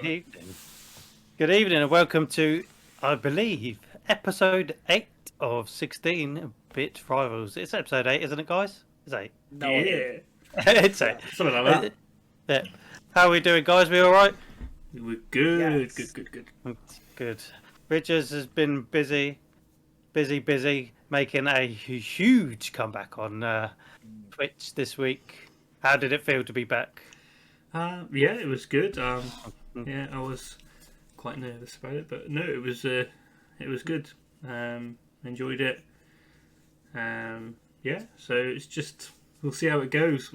evening. Good evening and welcome to, I believe, episode 8 of 16-Bit Rivals. It's episode 8, isn't it, guys? It's 8. No yeah, idea. It's 8. something like that. Yeah. How are we doing, guys? We all right? We're good, Yes. good. Good. Richards has been busy, making a huge comeback on Twitch this week. How did it feel to be back? Yeah, it was good. Yeah, I was quite nervous about it, but no, it was good. Enjoyed it. Yeah, so it's just we'll see how it goes.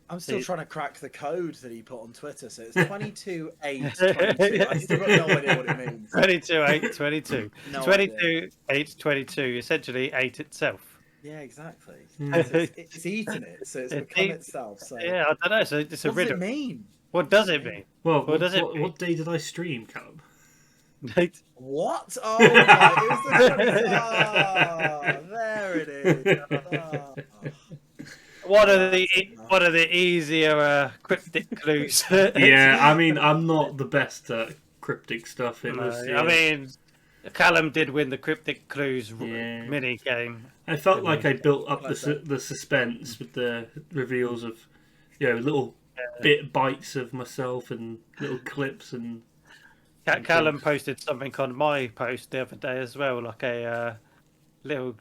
I'm still trying to crack the code that he put on Twitter. So it's 22-8-22. I still got no idea what it means. 22-8-22. No 22-8-22. Essentially 8 itself. Yeah, exactly. Mm. It's eaten it, so it's It's become eaten- itself. So Yeah, I don't know. So it's a what does riddle. it mean? What does it mean? Well, What does it mean? what day did I stream, Callum? What? Oh, right. It was the 20... there it is. Oh. One of the easier cryptic clues. Yeah, I mean, I'm not the best at cryptic stuff. It was. I mean, Callum did win the cryptic clues Yeah. mini game. I felt like I built up the suspense with the reveals of, little bites of myself and little clips and. Callum posted something on my post the other day as well, like a little.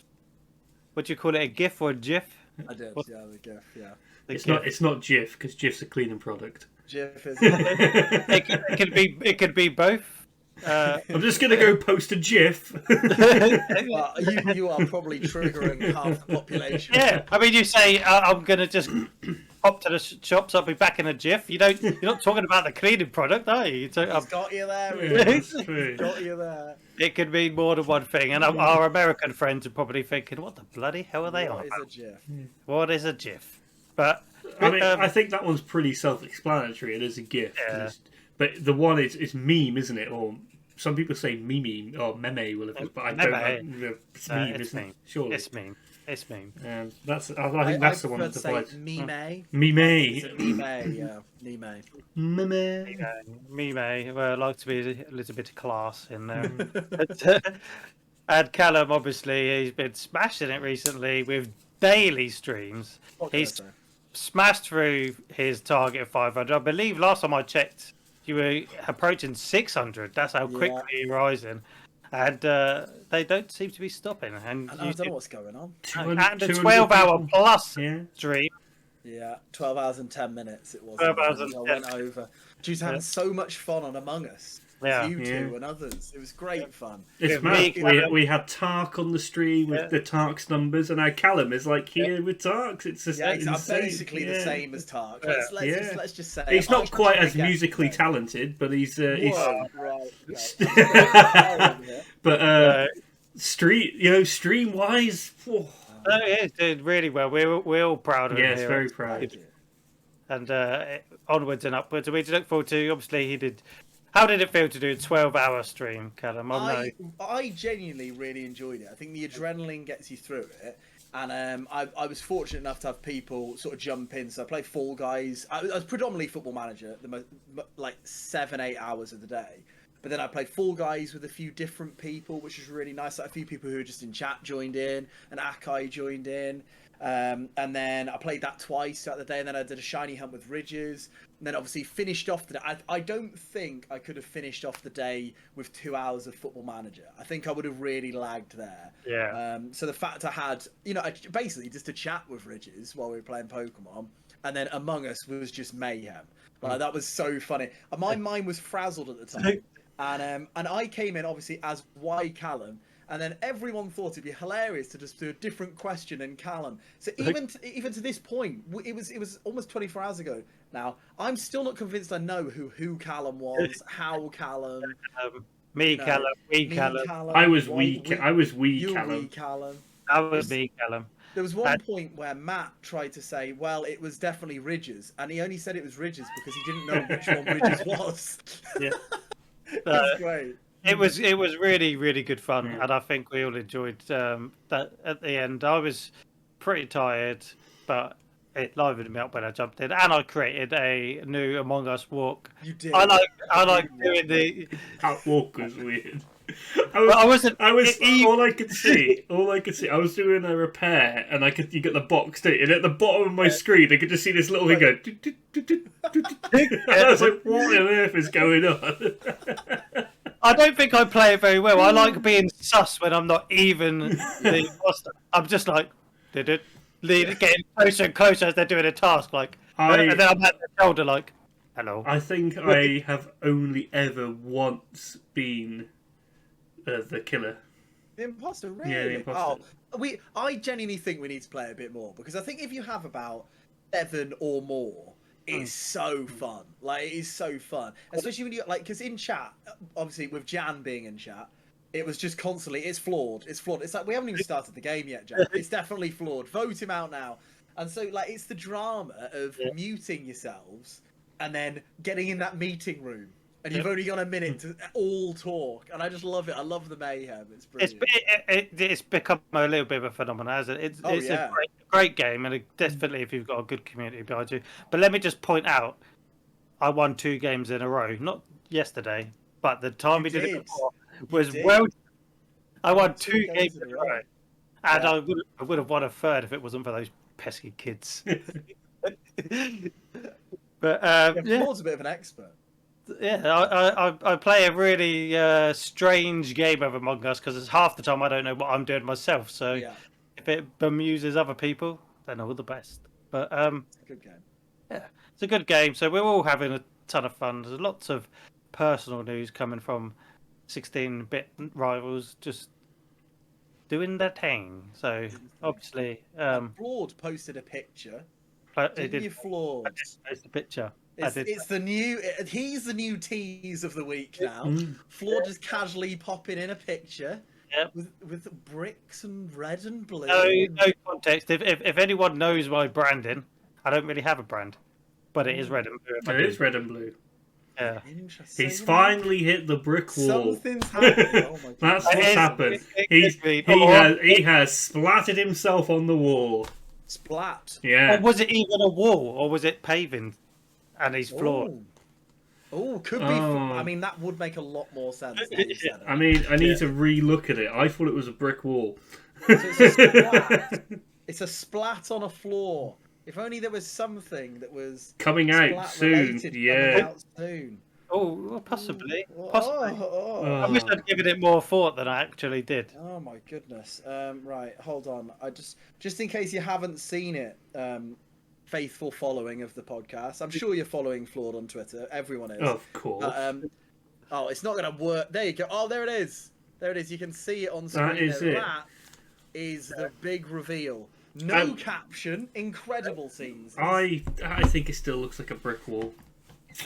What do you call it? A GIF or a GIF? I did, yeah, the GIF, yeah. It's not GIF because GIF's a cleaning product. GIF is... It could be both. I'm just gonna go post a GIF. Well, you are probably triggering half the population. Yeah, I mean, you say I'm gonna just pop to the shops. I'll be back in a jiff. You're not talking about the cleaning product, are you? He's got you there. Yeah, that's true. Got you there. It could mean more than one thing, and our American friends are probably thinking, "What the bloody hell are they on What is about? a GIF? What is a jiff?" But I mean, I think that one's pretty self-explanatory. It is a GIF, Yeah. but the one is meme, isn't it? Or some people say meme or meme, well, but I don't know. It's meme, it's isn't meme. it? Surely. It's meme. It's meme. I think that's the one that prefer to divides. say meme. Meme. It's a meme, yeah. Meme. Meme. Me, well, I like to be a little bit of class in there. And Callum, obviously, he's been smashing it recently with daily streams. What can I He's say? smashed through his target of 500. I believe last time I checked, you were approaching 600. That's how quickly you're rising. And they don't seem to be stopping. And I don't know what's going on. and a 12-hour plus Yeah. stream. Yeah, 12 hours and 10 minutes it was. 12 hours and I 10. went over. Due to having so much fun on Among Us. Yeah. You two Yeah. and others. It was great fun. It's With mad. me, We had Tark on the stream with the Tark's numbers, and now Callum is like here with Tark's. It's just Yeah, I'm insane. basically the same as Tark. Let's just say He's it. not I quite tried as to get- musically talented, but he's Whoa, right. but stream wise, Oh, yeah, he's doing really well. We're all proud of him. yes, here. very proud. Thank you. And onwards and upwards. And we look forward to, obviously, he did. How did it feel to do a 12-hour stream, Callum? I genuinely really enjoyed it. I think the adrenaline gets you through it. And I was fortunate enough to have people sort of jump in. So I played Fall Guys. I was predominantly Football Manager, like 7-8 hours of the day. But then I played Fall Guys with a few different people, which was really nice. Like a few people who were just in chat joined in, and Akai joined in. And then I played that twice throughout the day, and then I did a shiny hunt with Ridges. And then obviously finished off the day. I don't think I could have finished off the day with 2 hours of Football Manager. I think I would have really lagged there. Yeah. So the fact I had, basically just a chat with Ridges while we were playing Pokemon, and then Among Us was just mayhem. Like that was so funny. My mind was frazzled at the time, and I came in obviously as Y Callum. And then everyone thought it'd be hilarious to just do a different question in Callum. So even to this point, it was almost 24 hours ago. Now I'm still not convinced I know who Callum was, how Callum. Me, Callum, we, Callum. I was why- we Callum. we Callum. That was me, Callum. There was one point where Matt tried to say, well, it was definitely Ridges. And he only said it was Ridges because he didn't know which one Ridges was. Yeah. It was great. It was really, really good fun, and I think we all enjoyed that at the end. I was pretty tired, but it livened me up when I jumped in, and I created a new Among Us walk. You did. I like doing the. That walk was weird. I wasn't. All I could see. I was doing a repair, and you got the box, and at the bottom of my screen, I could just see this little thing go. And I was like, "What on earth is going on?" I don't think I play it very well. I like being sus when I'm not even the imposter. I'm just like, getting closer and closer as they're doing a task, like, and then I'm at their shoulder, like, hello. I think I have only ever once been the killer. The imposter, really? Yeah, the imposter. Oh, I genuinely think we need to play a bit more, because I think if you have about 7 or more, it's so fun. Like, it is so fun, especially when you because in chat, obviously with Jan being in chat, it was just constantly, it's flawed. It's like we haven't even started the game yet, Jan. It's definitely flawed. Vote him out now. And so, like, it's the drama of muting yourselves and then getting in that meeting room. And you've only got a minute to all talk, and I just love it. I love the mayhem. It's brilliant. It's become a little bit of a phenomenon, hasn't it? It's a great game, and definitely if you've got a good community behind you. But let me just point out, I won 2 games in a row. Not yesterday, but the time we did it before was well. I won 2 games in a row, and I would have won a third if it wasn't for those pesky kids. But Ford's a bit of an expert. Yeah, I play a really strange game of Among Us because it's half the time I don't know what I'm doing myself. So if it bemuses other people, then all the best. But it's a good game. Yeah, it's a good game. So we're all having a ton of fun. There's lots of personal news coming from 16-bit rivals just doing their thing. So obviously, Flawed posted a picture. Didn't you, Flawed? I did post a picture. It's the new. He's the new tease of the week now. Flawed just casually popping in a picture with bricks and red and blue. No context. If anyone knows my branding, I don't really have a brand, but it is red and blue. It is red and blue. Yeah. He's finally hit the brick wall. Something's happened. Oh my God. That's what's happened. He has splattered himself on the wall. Splat. Yeah. Or was it even a wall, or was it paving? And he's floored. Oh, could be. I mean, that would make a lot more sense. I mean, I need to re-look at it. I thought it was a brick wall. So it's a splat. It's a splat on a floor. If only there was something that was coming out soon. Coming out soon. Oh, possibly. I wish I'd given it more thought than I actually did. Oh my goodness. Right, hold on. I just in case you haven't seen it. Faithful following of the podcast. I'm sure you're following Flawed on Twitter. Everyone is. Of course. It's not going to work. There you go. Oh, there it is. There it is. You can see it on screen. That is it. That is the big reveal. No caption. Incredible scenes. I think it still looks like a brick wall.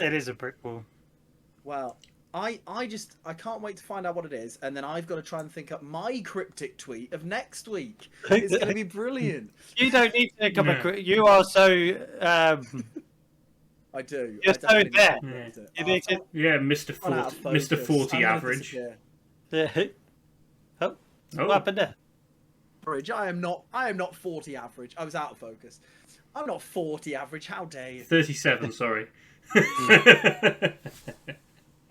It is a brick wall. Well, I can't wait to find out what it is, and then I've got to try and think up my cryptic tweet of next week. It's going to be brilliant. You don't need to think up a you are so. I do. You're so there. Yeah, Mr. 40 average. Yeah. Oh, what happened there? I am not 40 average. I was out of focus. I'm not 40 average. How dare you? 37. Sorry.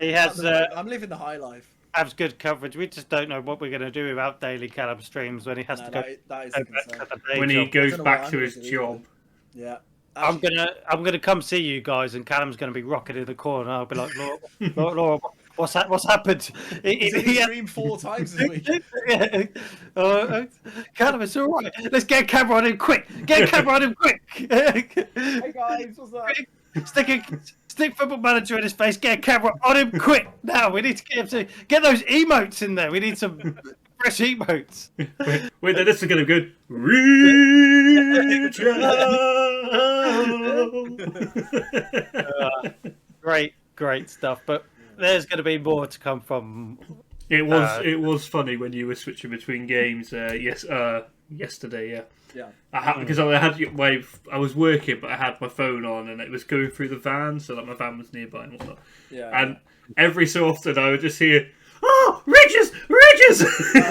He has. I'm living the high life. Has good coverage. We just don't know what we're going to do without daily Callum streams when he has to go. That is the concern. When he goes back to his job. Yeah. I'm gonna come see you guys, and Callum's gonna be rocking in the corner. I'll be like, Laura, what's happened? He streamed 4 times this week. Callum, it's all right. Let's get a camera on him quick. Get a camera on him quick. Hey guys, what's up? Stick Football Manager in his face. Get a camera on him quick. Now we need to get him to get those emotes in there. We need some fresh emotes. Wait, this is gonna be good. Great stuff. But there's going to be more to come from. It was funny when you were switching between games. Yesterday, yeah. Yeah. Because I was working, but I had my phone on, and it was going through the van, so that my van was nearby and whatnot. Yeah. And every so often, I would just hear, "Oh, Ridges!" Oh, yeah,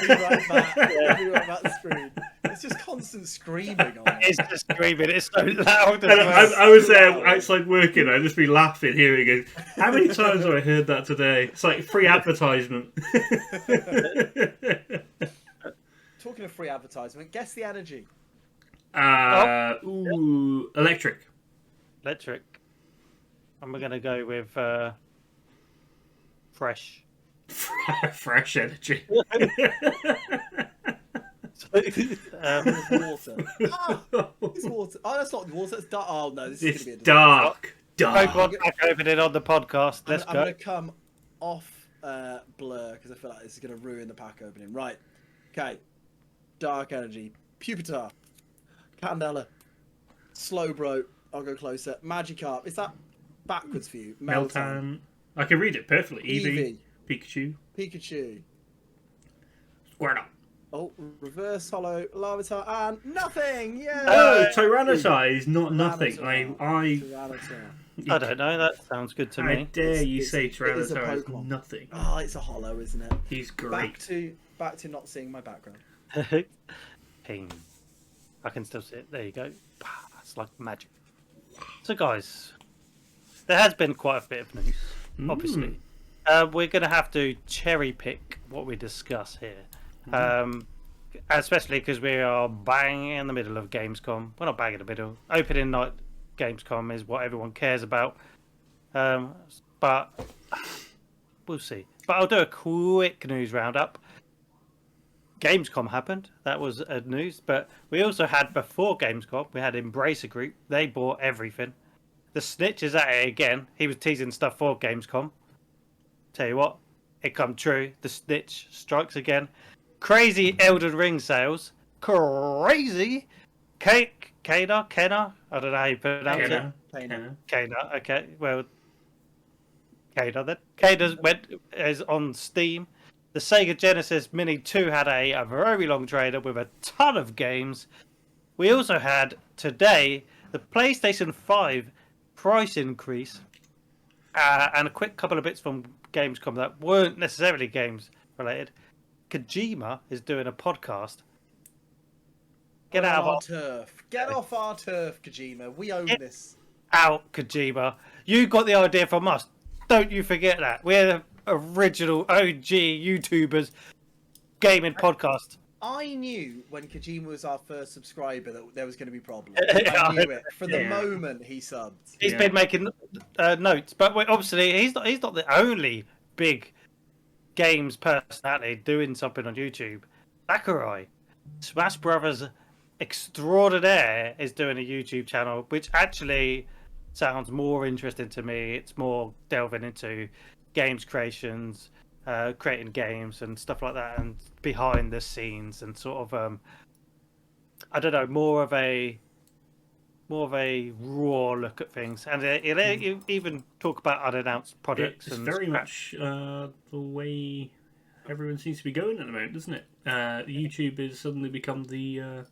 be right back. Be right back the screen. It's It's just constant screaming on It's it. just screaming. It's so loud. And I was there outside working. I'd just be laughing, hearing it. How many times have I heard that today? It's like free advertisement. Talking of free advertisement, guess the energy. Electric. Electric. And we're going to go with fresh. Fresh energy. Water. It's water. Oh, that's not water. It's dark. Oh no, this is going to be a dark. Pokemon pack opening on the podcast. Let's go. I'm going to come off Blur because I feel like this is going to ruin the pack opening. Right. Okay. Dark energy. Pupitar. Candela. Slowbro. I'll go closer. Magikarp. Is that backwards for you? Meltan. I can read it perfectly. Eevee. Pikachu. Squirtle. Oh, reverse hollow, Larvitar, and nothing! Yeah! Oh, Tyranitar is not nothing. I don't know. That sounds good to me. How dare you say Tyranitar is nothing? Oh, it's a hollow, isn't it? He's great. Back to not seeing my background. Ping. I can still see it. There you go. It's like magic. So, guys, there has been quite a bit of news, obviously. We're going to have to cherry pick what we discuss here. Especially because we are bang in the middle of Gamescom. We're not bang in the middle. Opening night Gamescom is what everyone cares about. But we'll see. But I'll do a quick news roundup. Gamescom happened. That was news. But we also had, before Gamescom, we had Embracer Group. They bought everything. The Snitch is at it again. He was teasing stuff for Gamescom. Tell you what, it come true. The Snitch strikes again. Crazy Elden Ring sales. Crazy. Kena? I don't know how you pronounce it. Kena. Okay. Well, Kena then. Kena is on Steam. The Sega Genesis Mini 2 had a very long trailer with a ton of games. We also had today the PlayStation 5 price increase and a quick couple of bits from Gamescom that weren't necessarily games related. Kojima is doing a podcast. Get out of our turf. Get off our turf, Kojima. We own this. Out, Kojima. You got the idea from us. Don't you forget that. We're the original OG YouTubers gaming podcast. I knew when Kojima was our first subscriber that there was going to be problems. I knew it from the moment he subbed. He's been making notes, but obviously he's not the only big games personality doing something on YouTube. Sakurai, Smash Brothers extraordinaire, is doing a YouTube channel, which actually sounds more interesting to me. It's more delving into games creations, creating games and stuff like that, and behind the scenes, and sort of I don't know, more of a raw look at things, and you even talk about unannounced projects. It's very much the way everyone seems to be going at the moment, doesn't it? YouTube has suddenly become the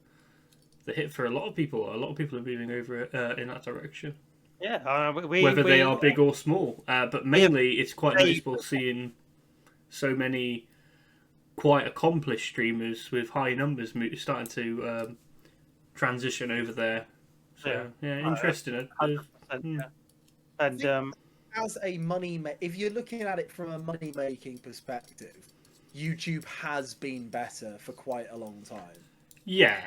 hit for a lot of people. A lot of people are moving over in that direction. Yeah, whether they are big or small, but mainly it's quite noticeable seeing so many quite accomplished streamers with high numbers starting to transition over there. So interesting. And as a if you're looking at it from a money making perspective, YouTube has been better for quite a long time. Yeah,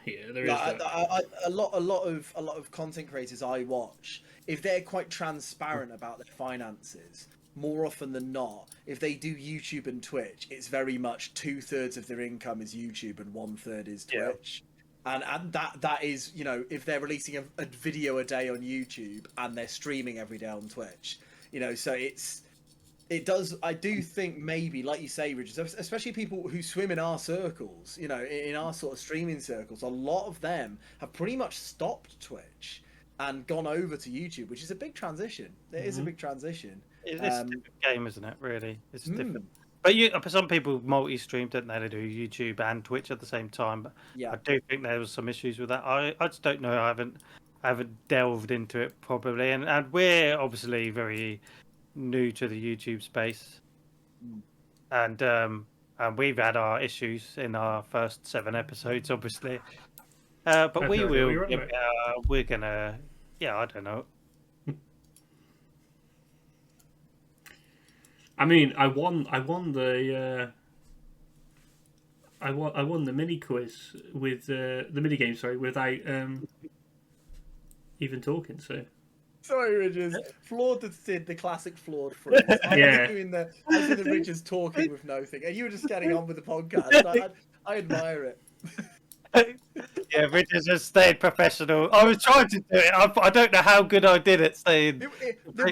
there is a lot of content creators I watch, if they're quite transparent about their finances, more often than not, if they do YouTube and Twitch, it's very much 2/3 of their income is YouTube and 1/3 is Twitch. And that is, you know, if they're releasing a video a day on YouTube and they're streaming every day on Twitch, you know, so I do think maybe, like you say, Richard, especially people who swim in our circles, you know, in our sort of streaming circles, a lot of them have pretty much stopped Twitch and gone over to YouTube, which is a big transition. It is a big transition. It's a different game, isn't it, really? It's different. But some people multi-stream, don't they? They do YouTube and Twitch at the same time. But I do think there was some issues with that. I just don't know. I haven't delved into it properly, and we're obviously very new to the YouTube space, and and we've had our issues in our first 7 episodes, obviously. But we will. We're gonna. Yeah, I don't know. I mean, I won the mini quiz with the mini game. Sorry, without even talking. So. Sorry, Ridges. Flawed did the classic flawed freeze. Yeah. I was doing the Ridges talking with no thing, and you were just getting on with the podcast. I admire it. Yeah, Richard just stayed professional. I was trying to do it. I don't know how good I did at staying. There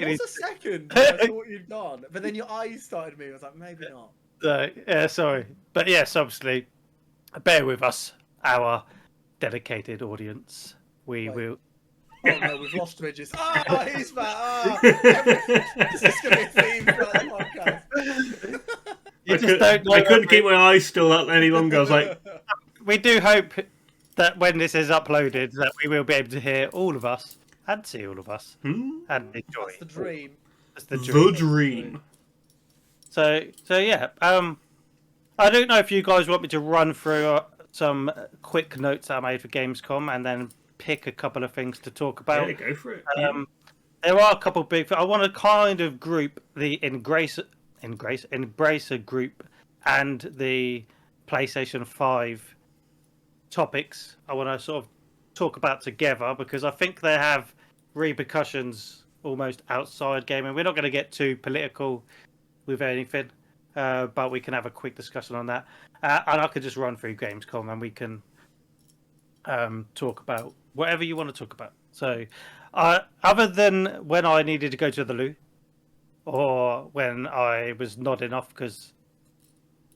was a second I thought you'd gone, but then your eyes started moving. I was like, maybe not. So, yeah, sorry. But yes, obviously, bear with us, our dedicated audience. We will. Oh no, we've lost Ridges. He's back. This is going to be a theme throughout the podcast. I couldn't keep my eyes still up any longer. I was like, we do hope that when this is uploaded, that we will be able to hear all of us and see all of us and enjoy. That's the dream. That's the dream. So yeah. I don't know if you guys want me to run through some quick notes that I made for Gamescom and then pick a couple of things to talk about. Yeah, go for it. There are a couple of big. I want to kind of group the Embracer group and the PlayStation 5 topics. I want to sort of talk about together because I think they have repercussions almost outside gaming. We're not going to get too political with anything, but we can have a quick discussion on that. And I could just run through Gamescom and we can talk about whatever you want to talk about. So, other than when I needed to go to the loo, or when I was nodding off because,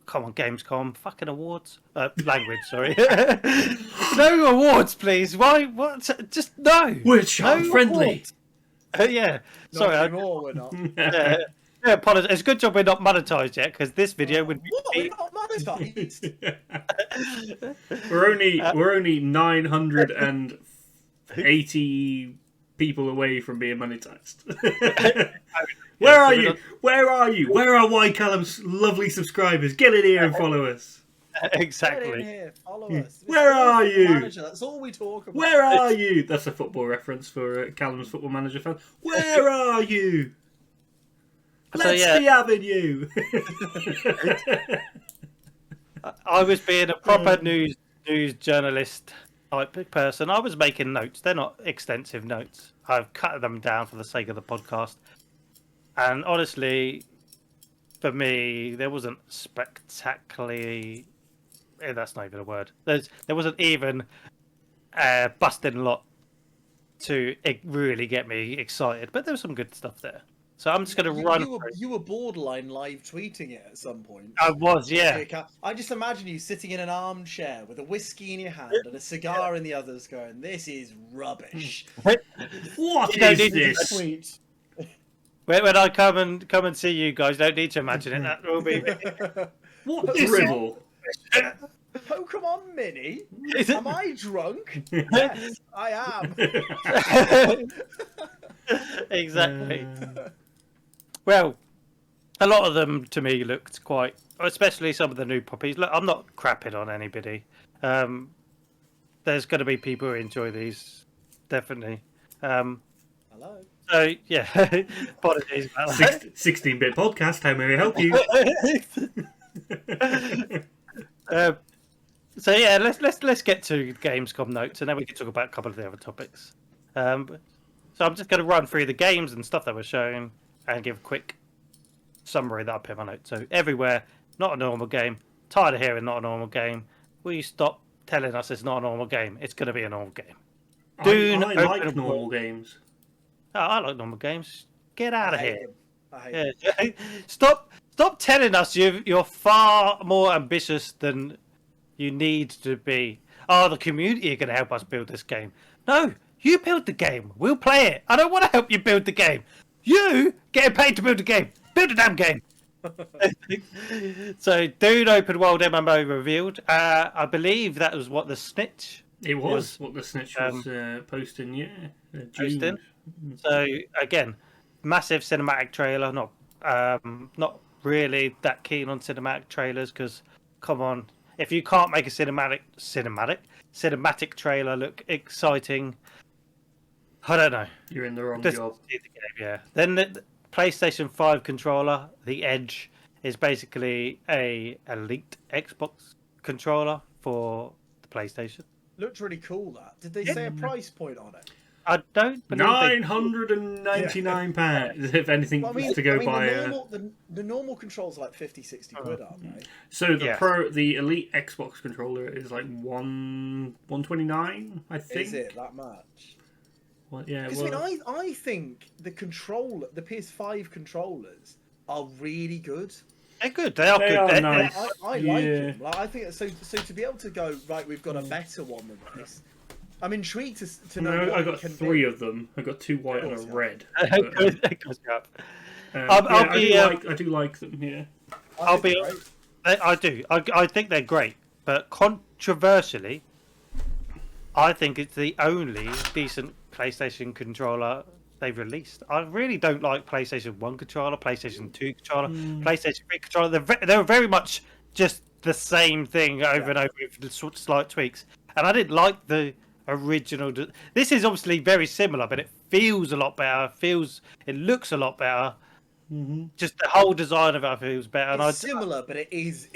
come on, Gamescom, fucking awards, language, sorry, no awards, please. Why? What? Just no. We're child friendly. Yeah, sorry. Not anymore, we're not. Yeah, apologies. It's a good job we're not monetized yet because this video would be. What? We're not monetized. We're only 980 people away from being monetized. Where are you? Where are you? Where are Y Callum's lovely subscribers? Get in here and follow us. Exactly. Get in here, follow us. Where are you? Manager. That's all we talk about. Where are you? That's a football reference for Callum's Football Manager fan. Where are you? Let's be having you. I was being a proper news journalist type person. I was making notes. They're not extensive notes. I've cut them down for the sake of the podcast. And honestly, for me, there wasn't spectacularly. That's not even a word. There wasn't even a busting lot to really get me excited. But there was some good stuff there. So I'm just going to run. You were borderline live tweeting it at some point. I was, yeah. I just imagine you sitting in an armchair with a whiskey in your hand and a cigar in the others, going, "This is rubbish." What is this? Tweet. When I come and see you guys, don't need to imagine it. That will be. What drivel? Pokemon Mini? Am I drunk? Yes, I am. Exactly. Well, a lot of them to me looked quite, especially some of the new puppies. Look, I'm not crapping on anybody. There's going to be people who enjoy these, definitely. Hello. So yeah, apologies about that. 16-bit podcast. How may I help you? So yeah, let's get to Gamescom notes, and then we can talk about a couple of the other topics. So I'm just going to run through the games and stuff that were shown, and give a quick summary that I put in my notes. So everywhere, not a normal game. Tired of hearing not a normal game. Will you stop telling us it's not a normal game? It's going to be a normal game. I like normal games. Oh, I like normal games. Get out of here. I hate them. Stop telling us you're far more ambitious than you need to be. Oh, the community are going to help us build this game. No, you build the game. We'll play it. I don't want to help you build the game. You getting paid to build a game. Build a damn game. So, Dune Open World MMO revealed. I believe that was what the Snitch. It was what the Snitch was posting. Yeah, posting. So again, massive cinematic trailer. Not really that keen on cinematic trailers because, come on, if you can't make a cinematic trailer look exciting, I don't know. You're in the wrong Just job. see the game, yeah. Then the PlayStation 5 controller, the Edge, is basically a Elite Xbox controller for the PlayStation. Looked really cool. That did they say a price point on it? I don't believe £999 if anything to go by. The normal controls are like 50-60 quid, aren't they? So the Elite Xbox controller is like $129, I think. Is it that much? Well, yeah. Because I think the PS5 controllers are really good. They're good. They are good. Are nice. I like them. Like, I think so. To be able to go right, we've got a better one than this. I'm intrigued to know. No, I got 3 of them. I got 2 white and a red. I do like them. Yeah. I do. I think they're great, but controversially, I think it's the only decent PlayStation controller they've released. I really don't like PlayStation 1 controller, PlayStation 2 controller, PlayStation 3 controller. They're very much just the same thing over and over with slight tweaks. And I didn't like the original. This is obviously very similar, but it feels a lot better. It looks a lot better. Mm-hmm. Just the whole design of it feels better. It's similar, but it is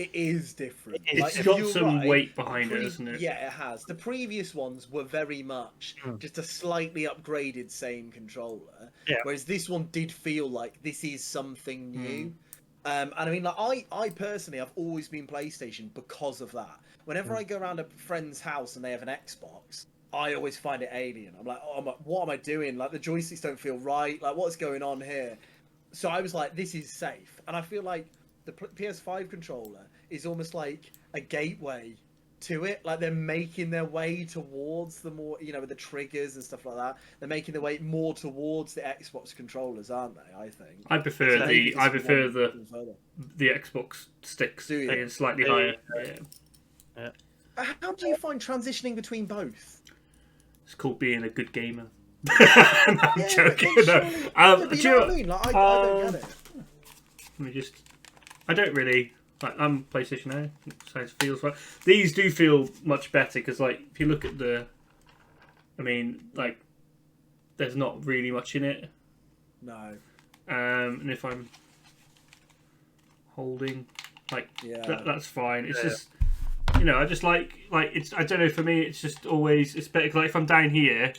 different. It's got some weight behind it, isn't it? Yeah, it has. The previous ones were very much just a slightly upgraded same controller, whereas this one did feel like this is something new. And I mean, like I personally, I've always been PlayStation because of that. Whenever I go around a friend's house and they have an Xbox, I always find it alien. I'm like, what am I doing? Like the joysticks don't feel right. Like what's going on here? So I was like, this is safe. And I feel like the PS5 controller is almost like a gateway to it. Like they're making their way towards the more, with the triggers and stuff like that. They're making their way more towards the Xbox controllers, aren't they? I think. I prefer the Xbox sticks being slightly higher. Yeah. How do you find transitioning between both? It's called being a good gamer. I'm joking. You know what I mean? Like, I don't get it. I don't really. Like, I'm PlayStation now. So it feels right. These do feel much better because, like, if you look at there's not really much in it. No. And if I'm holding, that's fine. It's just, I just like it's. I don't know. For me, it's just always it's better. Like if I'm down here.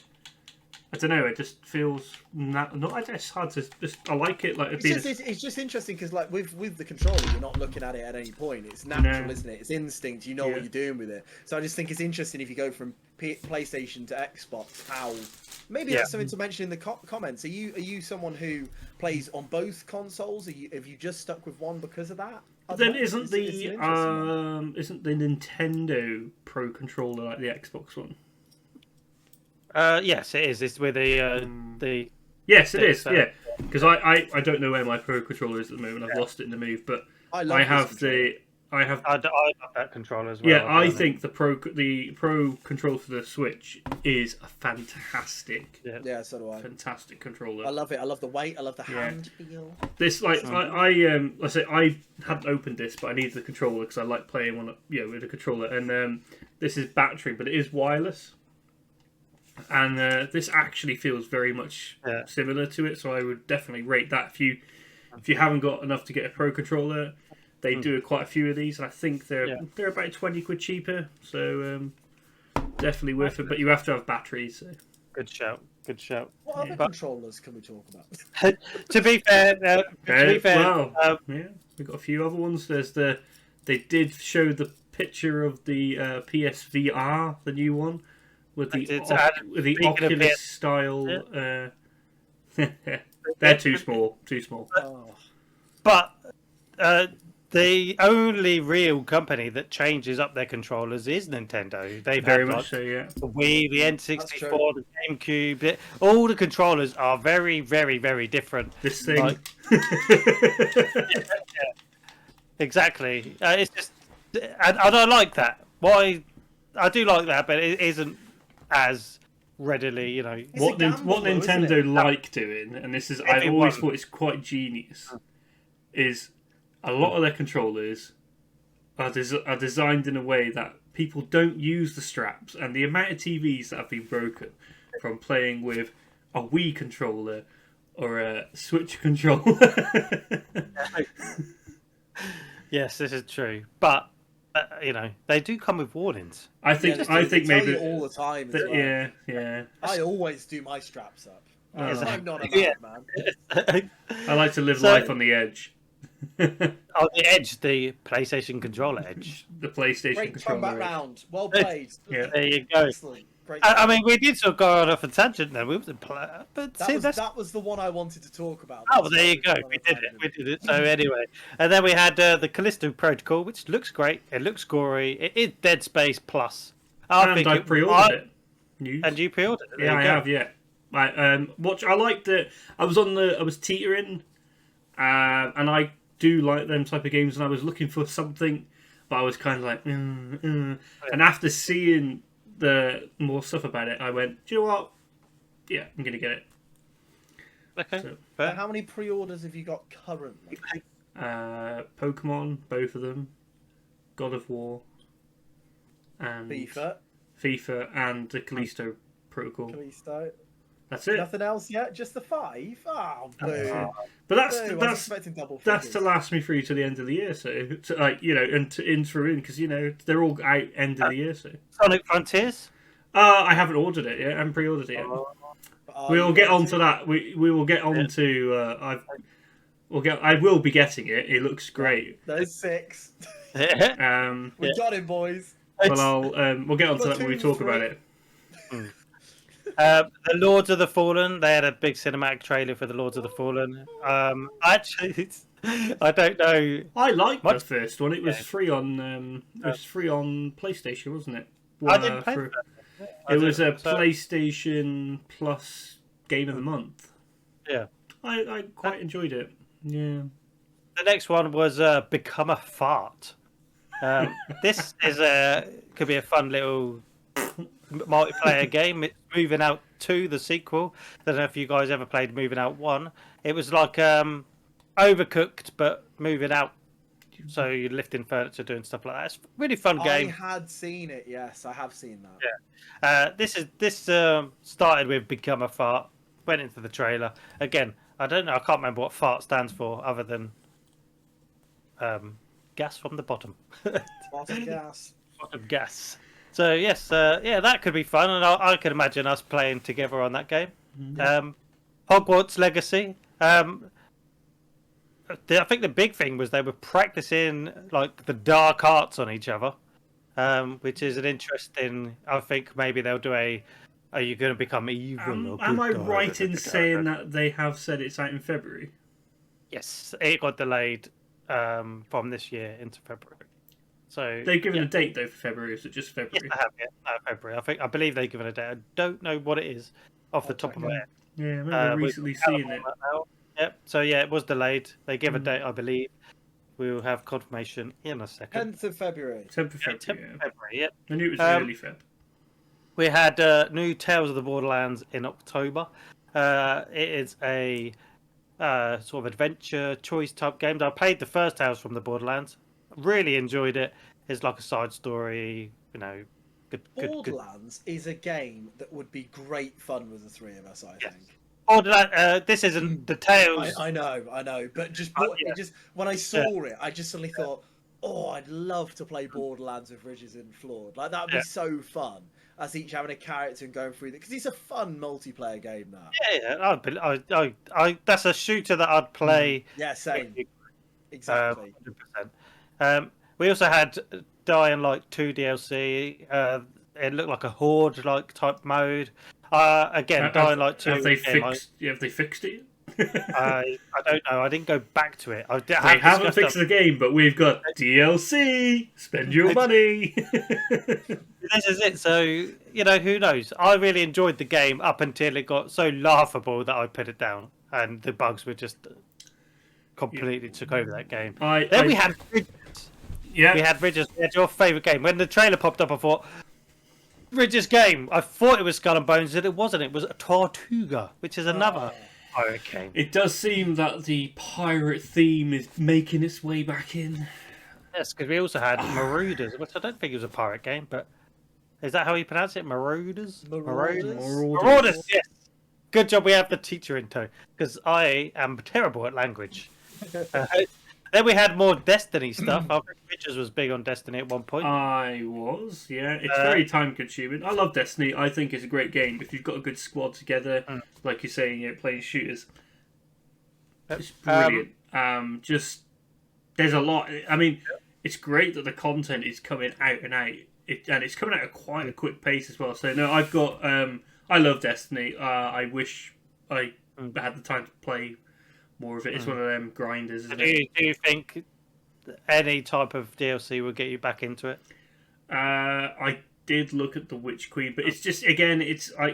I don't know. It just feels not. It's hard to. I like it. Like it's just interesting because, like, with the controller, you're not looking at it at any point. It's natural, isn't it? It's instinct. You know what you're doing with it. So I just think it's interesting if you go from PlayStation to Xbox. How maybe that's something to mention in the comments. Are you someone who plays on both consoles? Have you just stuck with one because of that? Then isn't the Nintendo Pro controller like the Xbox one? Yes, it is. It's with the. Yes, it is. Yeah, because I don't know where my Pro controller is at the moment. I've lost it in the move, but I have that controller as well. Yeah, I think the Pro controller for the Switch is a fantastic. Yeah, so do I. Fantastic controller. I love it. I love the weight. I love the hand feel. This I hadn't opened this, but I needed the controller because I like playing with a controller. And this is battery, but it is wireless. And this actually feels very much similar to it, so I would definitely rate that. If you haven't got enough to get a Pro controller, they do quite a few of these, and I think they're about 20 quid cheaper, so definitely worth it. But you have to have batteries. So. Good shout. What other controllers can we talk about? To be fair, we've got a few other ones. They did show the picture of the PSVR, the new one. With the Oculus style, they're too small. But the only real company that changes up their controllers is Nintendo. They've very much so, yeah. The Wii, the N64, the GameCube. All the controllers are very, very, very different. This thing, exactly. It's just, and I like that. I do like that, but it isn't as readily, what Nintendo like doing, and this is I've always thought it's quite genius, is a lot of their controllers are designed in a way that people don't use the straps, and the amount of TVs that have been broken from playing with a Wii controller or a Switch controller. Yes, this is true, but they do come with warnings. I think tell maybe you all the time. As well. Yeah. I always do my straps up. I'm not a madman. I like to live life on the edge. On the edge, the PlayStation controller edge. The PlayStation Great controller. comeback round. Well played. Yeah. There you go. Excellent. Great. I mean, we did sort of go off a tangent there. We wasn't but that was the one I wanted to talk about. Oh, well, there you go. We did it. So anyway, and then we had the Callisto Protocol, which looks great. It looks gory. It is Dead Space Plus. I pre-ordered it. And you pre-ordered it? Yeah, I have. Yeah. I liked it. I was teetering, and I do like them type of games, and I was looking for something, but I was kind of like, And after seeing the more stuff about it, I went, do you know what? Yeah, I'm gonna get it. Okay. So how many pre-orders have you got currently? Pokemon, both of them, God of War, and FIFA, and the Callisto Protocol. That's it. Nothing else yet? Just the 5? Oh, boo. But that's that's to last me through to the end of the year. So, and to in because they're all out end of the year. So Sonic Frontiers. I haven't ordered it yet. I haven't pre-ordered it yet. We'll get on to that. We will get on to. I will be getting it. It looks great. There's 6. We got him, boys. Well, we'll get on to that when we talk about it. The Lords of the Fallen. They had a big cinematic trailer for the Lords of the Fallen. Actually, I don't know. I liked the first one. It was free on. It was free on PlayStation, wasn't it? I didn't play it. It was a PlayStation Plus Game of the Month. Yeah, I quite enjoyed it. Yeah. The next one was Become a Fart. This could be a fun little multiplayer game. It's Moving Out 2, the sequel. I don't know if you guys ever played Moving Out 1. It was like Overcooked, but moving out. So you're lifting furniture, doing stuff like that. It's a really fun game. I had seen it, yes. I have seen that. Yeah. This started with Become a Fart, went into the trailer. Again, I don't know. I can't remember what fart stands for other than gas from the bottom. Bottom gas. Bottom gas. So yes, that could be fun, and I could imagine us playing together on that game. Mm-hmm. Hogwarts Legacy. I think the big thing was they were practicing like the dark arts on each other, which is an interesting. I think maybe they'll do a. Are you going to become evil? Am I right in saying that they have said it's out in February? Yes, it got delayed from this year into February. So they've given a date though for February. Is it just February? Yes, I have. February. I believe they've given a date. I don't know what it is off the top of my head. Yeah, I remember recently seeing it. Yep. So it was delayed. They give a date, I believe. We will have confirmation in a second. 10th of February. 10th of February. Yep. I knew it was early Feb. We had new Tales of the Borderlands in October. It is a sort of adventure choice type game. I played the first Tales from the Borderlands. Really enjoyed it. It's like a side story, Good. Borderlands is a game that would be great fun with the three of us, I think. This isn't the Tales. I know, but just when I saw it, I just suddenly thought, I'd love to play Borderlands with Ridges and Flawed. Like that would be so fun. Us each having a character and going through because it's a fun multiplayer game. That I that's a shooter that I'd play. Yeah, same. Exactly. 100%. We also had Dying Light 2 DLC. It looked like a horde like type mode. Again, Dying Light 2. Have they fixed it? I don't know. I didn't go back to it. They haven't fixed the game, but we've got DLC. Spend your money. This is it. So, who knows? I really enjoyed the game up until it got so laughable that I put it down. And the bugs were just completely took over that game. We had Ridges. Yeah. We had Ridges. We had your favourite game. When the trailer popped up, I thought, Ridges game. I thought it was Skull and Bones, and it wasn't. It was a Tortuga, which is another pirate game. It does seem that the pirate theme is making its way back in. Yes, because we also had Marauders, which I don't think it was a pirate game, but is that how you pronounce it? Marauders? Marauders, yes. Good job we have the teacher in tow, because I am terrible at language. Then we had more Destiny stuff. I think Richards was big on Destiny at one point. I was, yeah. It's very time consuming. I love Destiny. I think it's a great game. If you've got a good squad together, like you're saying, playing shooters, it's brilliant. Just there's a lot. I mean, it's great that the content is coming out and out, and it's coming out at quite a quick pace as well. So no, I've got. I love Destiny. I wish I had the time to play more of it. It's one of them grinders. Isn't it? Do you think any type of DLC will get you back into it? I did look at the Witch Queen, but it's just again,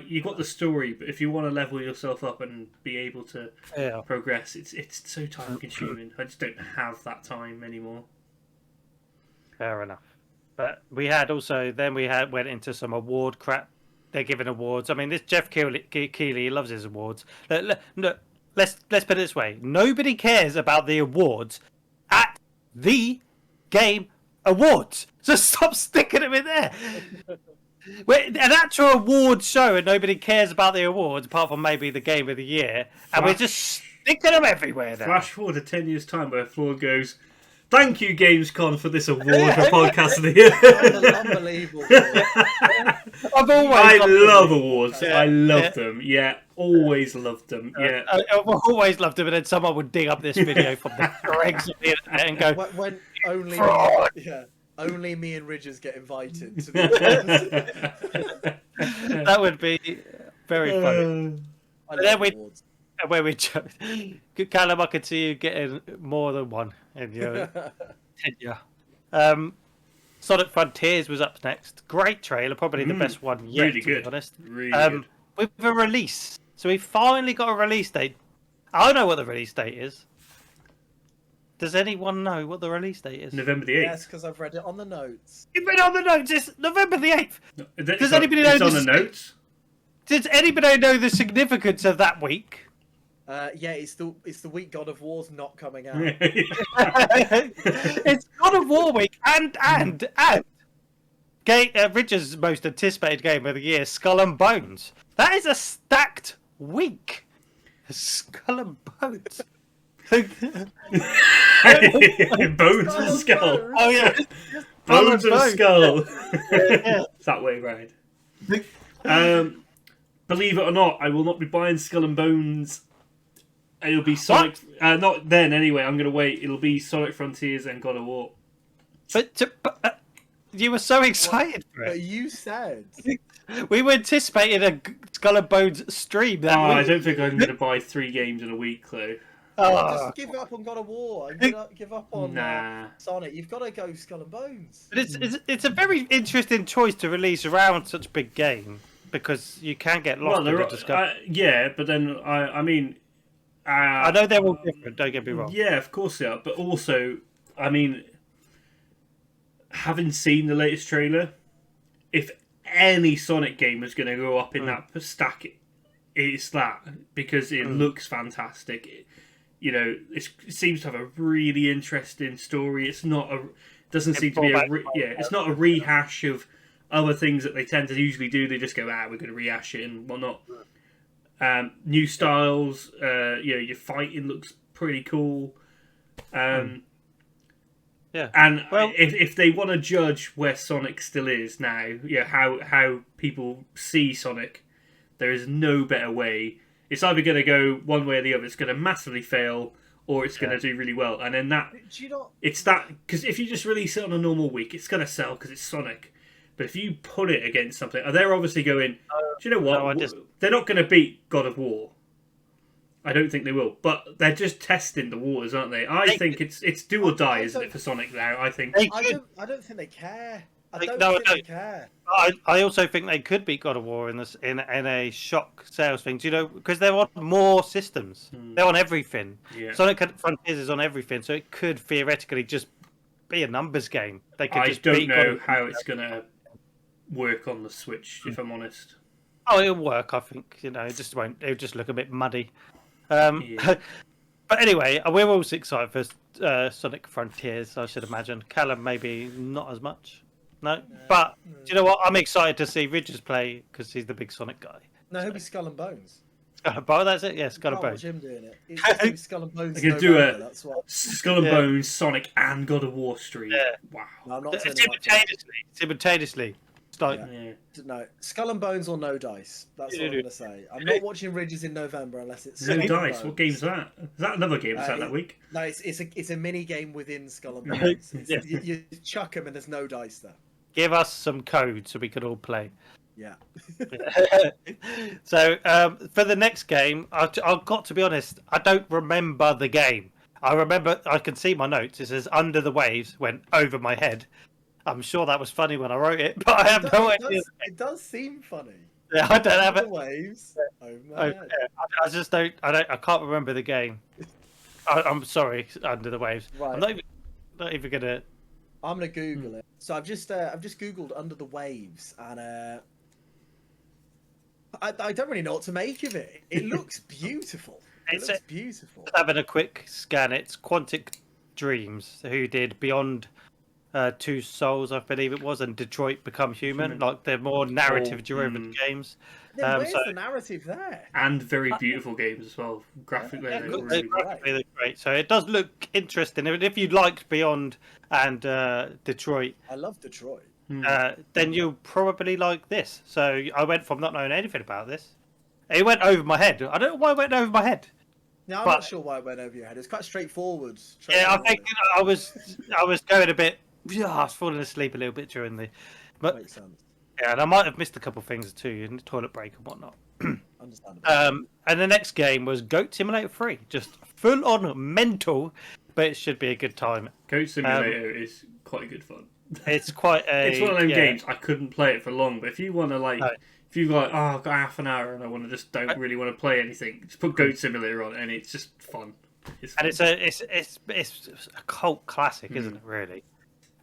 you got the story, but if you want to level yourself up and be able to progress, it's so time consuming. I just don't have that time anymore. Fair enough. But we had went into some award crap. They're giving awards. I mean, this Jeff Keighley, he loves his awards. Look, let's put it this way: nobody cares about the awards at the Game Awards. So stop sticking them in there. We're an actual awards show, and nobody cares about the awards apart from maybe the Game of the Year, and we're just sticking them everywhere. Now. Flash forward to 10 years' time, where Floor goes, "Thank you, Gamescom, for this award for Podcast of the Year." Unbelievable. I love awards. Yeah, I love them. Yeah, always loved them. Yeah, I've always loved them. And then someone would dig up this video from the dregs of the internet and go, when only me and Ridgers get invited to the that would be very funny. Where we Callum, I could see you getting more than one in your tenure. Sonic Frontiers was up next. Great trailer, probably the best one yet, really good. To be honest. Really good. With a release. So we finally got a release date. I know what the release date is. Does anyone know what the release date is? November the 8th. Yes, because I've read it on the notes. You've read on the notes. It's November the 8th. Does anybody know on the notes? Does anybody know the significance of that week? Yeah, it's the week God of War's not coming out. It's God of War week and Richard's most anticipated game of the year, Skull and Bones. That is a stacked week. Skull and Bones. Bones and Skull. Oh yeah, Bones and Skull. It's that way round. Believe it or not, I will not be buying Skull and Bones. It'll be Sonic. Not then, anyway. I'm going to wait. It'll be Sonic Frontiers and God of War. But you were so excited for it. But you said we were anticipating a Skull and Bones stream. That week. I don't think I'm going to buy 3 games in a week, though. Just give up on God of War and give up on Sonic. You've got to go Skull and Bones. But it's a very interesting choice to release around such a big game because you can get lost in the discussion. Yeah, but then I mean. I know they're all different, don't get me wrong. Yeah, of course they are. But also, I mean, having seen the latest trailer, if any Sonic game is going to go up in that stack, it's that. Because it looks fantastic. It seems to have a really interesting story. It's not doesn't seem to be it's not a rehash of other things that they tend to usually do. They just go, we're going to rehash it and whatnot. New styles, your fighting looks pretty cool. Yeah. And if they want to judge where Sonic still is now, how people see Sonic, there is no better way. It's either going to go one way or the other. It's going to massively fail, or it's going to do really well. And then it's that because if you just release it on a normal week, it's going to sell because it's Sonic. But if you put it against something, they're obviously going, do you know what? They're not going to beat God of War. I don't think they will. But they're just testing the waters, aren't they? I think it's do or die, isn't it, for Sonic now? I think. I don't think they care. I don't think they care. I also think they could beat God of War in a shock sales thing. Do you know? Because they're on more systems. They're on everything. Yeah. Sonic Frontiers is on everything, so it could theoretically just be a numbers game. They could just don't know how it's going to work on the Switch, if I'm honest. Oh, it'll work. I think it just won't. It'll just look a bit muddy. Yeah. But anyway, we're all excited for Sonic Frontiers, I should imagine. Callum, maybe not as much. No? But do you know what? I'm excited to see Ridges play because he's the big Sonic guy. No, he'll be Skull and Bones. Skull and Bones, that's it? Yeah, Skull and Watch Bones. him doing it. It's going to be Skull and Bones. I could do November, a that's what. Skull and Bones, Sonic, and God of War stream. Yeah. Wow. No, I'm not Simultaneously. It's like, No, Skull and Bones or no dice. That's what I'm going to say. I'm not watching Ridges in November unless it's No Skull dice. And What Bones. game's that? Is that another game? Is that week? No, it's a mini game within Skull and Bones. You chuck them and there's no dice there. give us some code so we can all play. Yeah. So for the next game, I've got to be honest, I don't remember the game. I remember, I can see my notes. It says Under the Waves went over my head. I'm sure that was funny when I wrote it, but I have no idea. It does seem funny. Yeah, I don't have Under it. the waves over my head. I just don't. I can't remember the game. I'm sorry, Under the Waves. Right. I'm not even gonna. I'm gonna Google it. So I've just Googled Under the Waves, and I don't really know what to make of it. It looks beautiful. It looks beautiful. Having a quick scan, it's Quantic Dreams who did Beyond Two Souls, I believe it was, and Detroit Become Human. Like they're more narrative-driven games. Then where's the narrative there? And very beautiful games as well. Graphically, they're really graphically they're great. So it does look interesting. If you liked Beyond and Detroit, I love Detroit. then you'll probably like this. So I went from not knowing anything about this. It went over my head. I don't know why it went over my head. No, I'm not sure why it went over your head. It's quite straightforward. Yeah, I think I was going a bit. Yeah, I was falling asleep a little bit during the. But makes sense. yeah, and I might have missed a couple of things too in the toilet break and whatnot. Understandable. And the next game was Goat Simulator 3, just full on mental, but it should be a good time. Goat Simulator is quite good fun. It's quite a. It's one of them games I couldn't play it for long, but if you want to if you like, I've got half an hour and I want to just don't really want to play anything, just put Goat Simulator on and it's just fun. And it's a cult classic, isn't it? Really.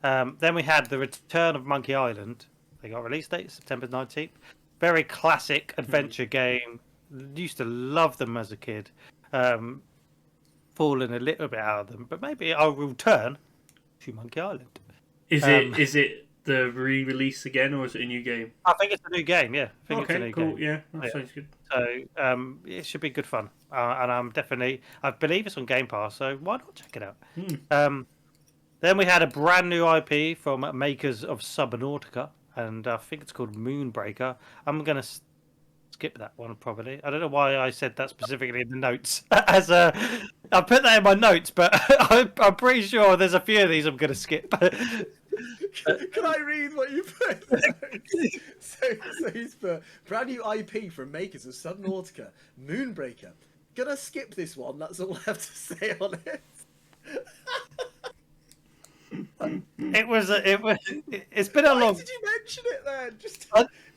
Then we had The Return of Monkey Island. They got release date September 19th. Very classic adventure game. Used to love them as a kid. Fallen a little bit out of them, but maybe I'll return to Monkey Island. Is it the re-release again, or is it a new game? I think it's a new game. Yeah, I think it's a new cool. game. Yeah, that sounds good. So it should be good fun, and I believe it's on Game Pass, so why not check it out? Then we had a brand new IP from makers of Subnautica, and I think it's called Moonbreaker. I'm gonna skip that one probably. I don't know why I said that specifically in the notes. I put that in my notes, but I'm pretty sure there's a few of these I'm gonna skip. Can I read what you put? So he's put brand new IP from makers of Subnautica, Moonbreaker. Gonna skip this one. That's all I have to say on it. It's been a long. Why did you mention it then?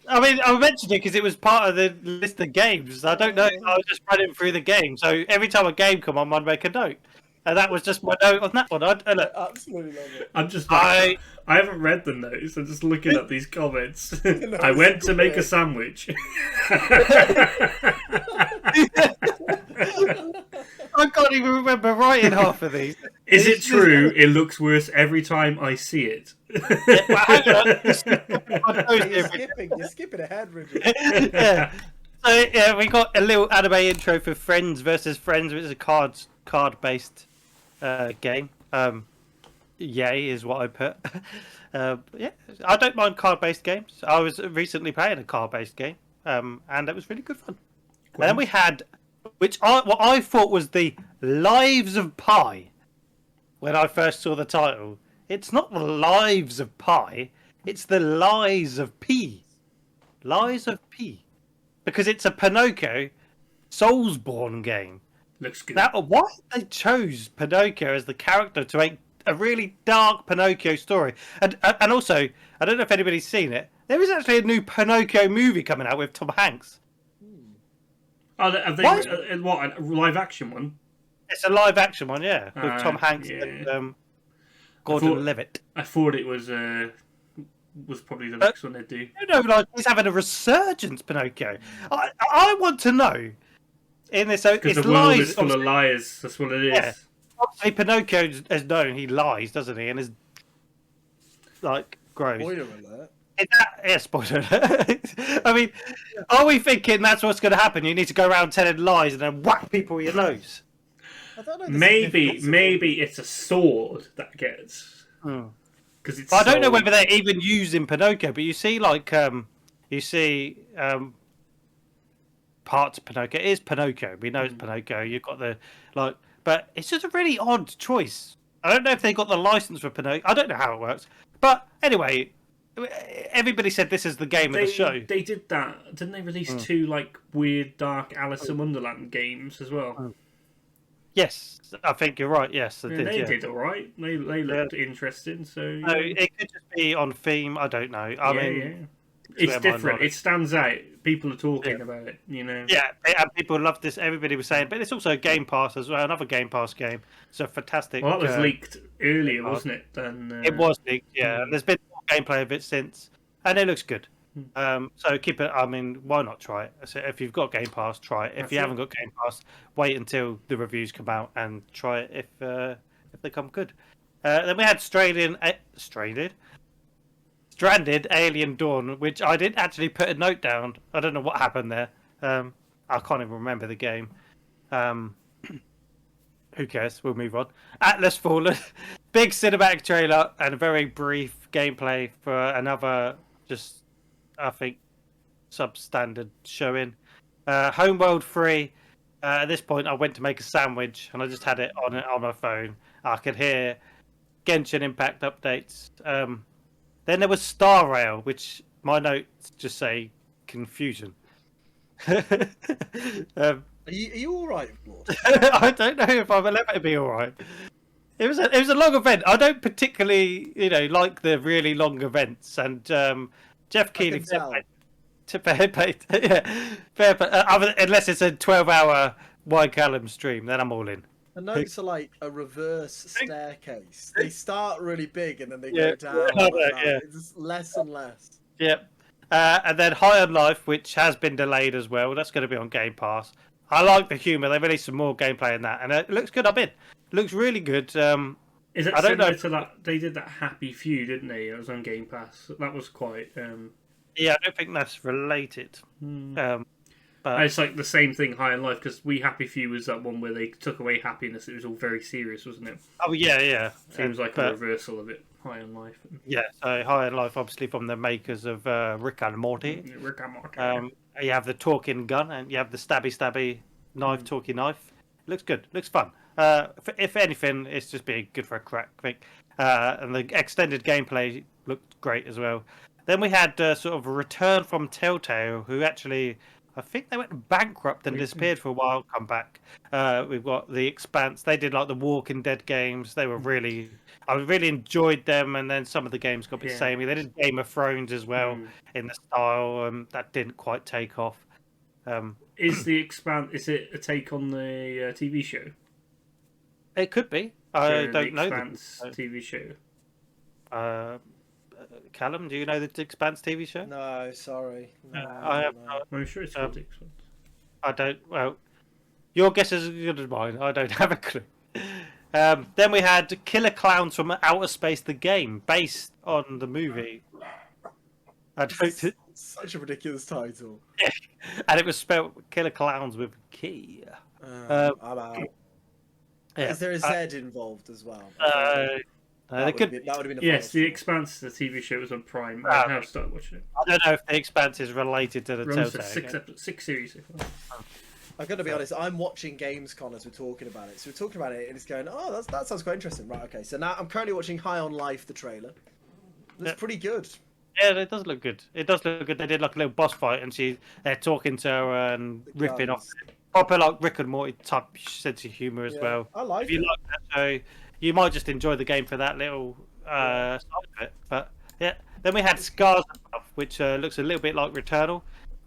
I mean, I mentioned it because it was part of the list of games. I don't know. I was just running through the game, so every time a game come on, I'd make a note, and that was just my note on that one. I absolutely love it. I'm just. I haven't read the notes. I'm just looking at these comments. I went to make a sandwich. I can't even remember writing half of these. Is it true? It looks worse every time I see it. You're skipping ahead, Richard. Yeah. So yeah, we got a little anime intro for Friends versus Friends, which is a card-based game. Yay is what I put. Yeah, I don't mind card-based games. I was recently playing a card-based game, and it was really good fun. And then we had, what I thought was the Lives of Pi. When I first saw the title, it's not the Lives of Pi, it's the Lies of P. Lies of P, because it's a Pinocchio Soulsborne game. Looks good. Why they chose Pinocchio as the character to make a really dark Pinocchio story, and also I don't know if anybody's seen it. There is actually a new Pinocchio movie coming out with Tom Hanks. Oh, have they what, a live action one? It's a live action one, yeah, with Tom Hanks and Gordon Levitt. I thought it was probably the next one they'd do. You know, like he's having a resurgence, Pinocchio. I want to know. in this. So Because it's the world lies. is full of liars. That's what it is. Yeah. Obviously, Pinocchio is known. He lies, doesn't he? And is like gross. Spoiler alert. Is that, yeah, spoiler alert. I mean, are we thinking that's what's going to happen? You need to go around telling lies and then whack people with your nose. I don't know. Maybe it's a sword that gets. Because it's. I don't know whether they're even using Pinocchio, but you see, like, parts of Pinocchio. It is Pinocchio. We know it's Pinocchio. You've got the but it's just a really odd choice. I don't know if they got the license for Pinocchio. I don't know how it works. But anyway, everybody said this is the game of the show. They did that. Didn't they release 2 like weird, dark Alice in Wonderland games as well? Yes, I think you're right. Yes, they did all right. They looked interesting. So no, it could just be on theme. I don't know. I mean, it's different. It stands out. People are talking about it. You know. Yeah, and people love this. Everybody was saying, but it's also a Game Pass as well. Another Game Pass game. It's a fantastic. Well, that was leaked earlier, wasn't it? It was leaked. Yeah, there's been more gameplay of it since, and it looks good. So keep it. I mean, why not try it? So if you've got Game Pass, try it. If you haven't got Game Pass, wait until the reviews come out and try it if they come good. Then we had Stranded Alien Dawn, which I didn't actually put a note down. I don't know what happened there. I can't even remember the game. Who cares? We'll move on. Atlas Fallen, big cinematic trailer and a very brief gameplay for another just. I think substandard showing. Homeworld 3. At this point, I went to make a sandwich and I just had it on my phone. I could hear Genshin Impact updates. Then there was Star Rail, which my notes just say confusion. Are you all right, Lord? I don't know if I'm allowed to be all right. It was a long event. I don't particularly like the really long events and. Jeff Keighley, fair play. Unless it's a 12-hour White Callum stream, then I'm all in. The notes are like a reverse staircase. They start really big and then they go down. It's just less and less. Yep. And then High on Life, which has been delayed as well. That's going to be on Game Pass. I like the humour. They released some more gameplay in that, and it looks good. It looks really good. Is it similar to that? They did that Happy Few, didn't they? It was on Game Pass. That was quite. Yeah, I don't think that's related. But it's like the same thing, High on Life, because Happy Few was that one where they took away happiness. It was all very serious, wasn't it? Oh yeah. Seems like a reversal of it. High on Life. Yeah, so High on Life, obviously from the makers of Rick and Morty. Rick and Morty. You have the talking gun and you have the stabby knife, talking knife. It looks good. Looks fun. If anything, it's just being good for a crack, I think. And the extended gameplay looked great as well. Then we had sort of a return from Telltale, who actually, I think they went bankrupt and disappeared for a while, come back. We've got The Expanse. They did like the Walking Dead games. They were I really enjoyed them, and then some of the games got a bit samey. They did Game of Thrones as well in the style. That didn't quite take off. Is The Expanse, is it a take on the TV show? It could be. I don't know. The Expanse TV show. Callum, do you know the Expanse TV show? No, sorry. I'm sure it's called The Expanse. I don't. Well, your guess is as good as mine. I don't have a clue. Then we had Killer Clowns from Outer Space, the game, based on the movie. Such a ridiculous title. And it was spelled Killer Clowns with a key. I'm out. Is there a Z involved as well? That would have been a yes, The Expanse, the TV show, was on Prime. I have started watching it. I don't know if The Expanse is related to the Telltale. Six series. I've got to be honest, I'm watching Gamescom as we're talking about it. So we're talking about it and it's going, oh, that sounds quite interesting. Right, okay. So now I'm currently watching High on Life, the trailer. Looks pretty good. Yeah, it does look good. It does look good. They did like a little boss fight and they're talking to her and ripping off. Proper like Rick and Morty type sense of humour as well. I like it. If you like that show, you might just enjoy the game for that little side of it. But yeah, then we had Scars Above, which looks a little bit like Returnal.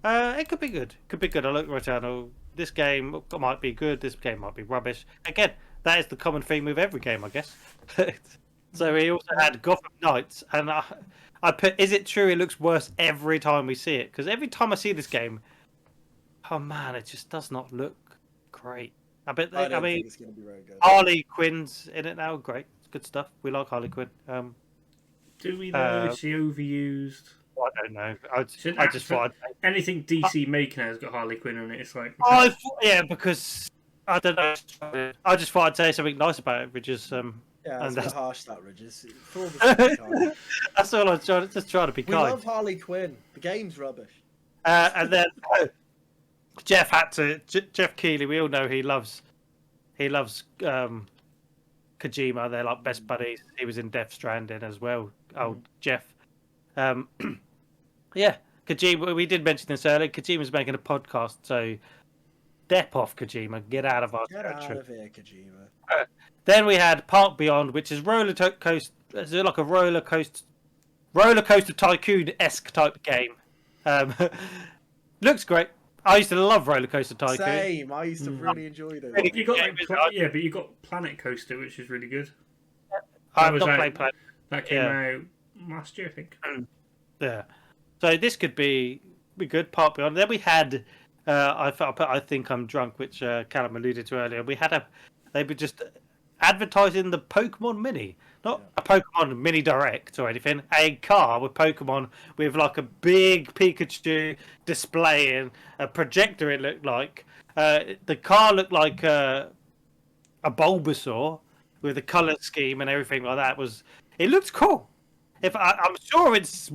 It could be good. I like Returnal. This game might be good. This game might be rubbish. Again, that is the common theme with every game, I guess. So we also had Gotham Knights, and I put, is it true it looks worse every time we see it? Because every time I see this game, oh man, it just does not look great. I bet. I don't mean, think it's going to be very good. Harley Quinn's in it now. Great, it's good stuff. We like Harley Quinn. Do we know? Is she overused? I don't know. I just thought anything DC make now has got Harley Quinn on it. It's like because I don't know. I just thought I'd say something nice about it, which is Yeah, it's a bit harsh, that, Ridges. That's all I'm trying to be kind. We love Harley Quinn. The game's rubbish. And then Jeff Keighley. We all know he loves Kojima. They're like best buddies. He was in Death Stranding as well. Oh, Jeff. Yeah, Kojima. We did mention this earlier. Kojima's making a podcast, so dep off Kojima. Get out of our territory. Get out of here, Kojima. Then we had Park Beyond, which is roller coaster. It's like a roller coaster tycoon-esque type game. Looks great. I used to love Roller Coaster Tycoon. Same. I used to really enjoy those. You got but you got Planet Coaster, which is really good. I've not played Planet. That came out last year, I think. Yeah. So this could be good. Park Beyond. Then we had. I think I'm drunk, which Callum alluded to earlier. They were just advertising the Pokemon Mini, not a Pokemon Mini Direct or anything. A car with Pokemon with like a big Pikachu displaying a projector. It looked like the car looked like a Bulbasaur with a color scheme and everything like that. It looked cool. I'm sure it's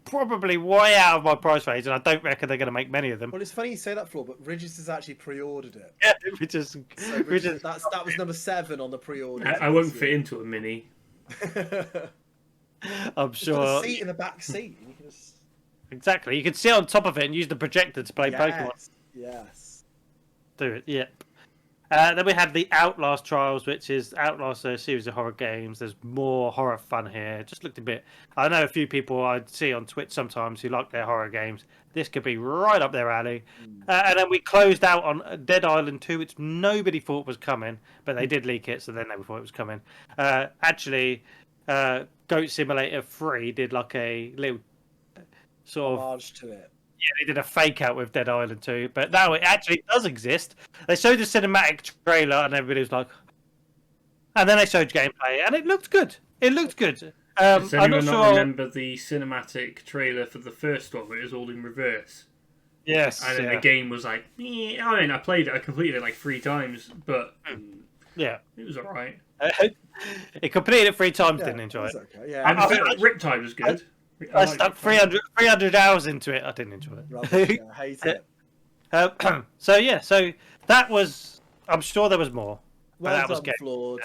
probably way out of my price range, and I don't reckon they're going to make many of them. Well, it's funny you say that, Flo, but Ridges has actually pre-ordered it. Yeah, that was number 7 on the pre-order. I won't fit into a Mini. I'm just sure. Put a seat in the back seat. You can just... Exactly. You can sit on top of it and use the projector to play Pokemon. Yes. Do it. Yep. Then we had the Outlast Trials, which is Outlast, a series of horror games. There's more horror fun here. Just looked a bit. I know a few people I'd see on Twitch sometimes who like their horror games. This could be right up their alley. And then we closed out on Dead Island 2, which nobody thought was coming, but they did leak it, so then they thought it was coming. Actually, Goat Simulator 3 did like a little sort of homage to it. Yeah, they did a fake out with Dead Island 2, but now it actually does exist. They showed the cinematic trailer and everybody was like... And then they showed gameplay and it looked good. Does anyone not remember the cinematic trailer for the first one where it was all in reverse? Yes. And then the game was like... I played it, I completed it like 3 times, but... Yeah. It was alright. It completed it 3 times, didn't enjoy it. Okay. Yeah. And Riptide was good. I stuck 300 hours into it. I didn't enjoy it. Rubbish, I hate it. So that was. I'm sure there was more. Well done, Flawed.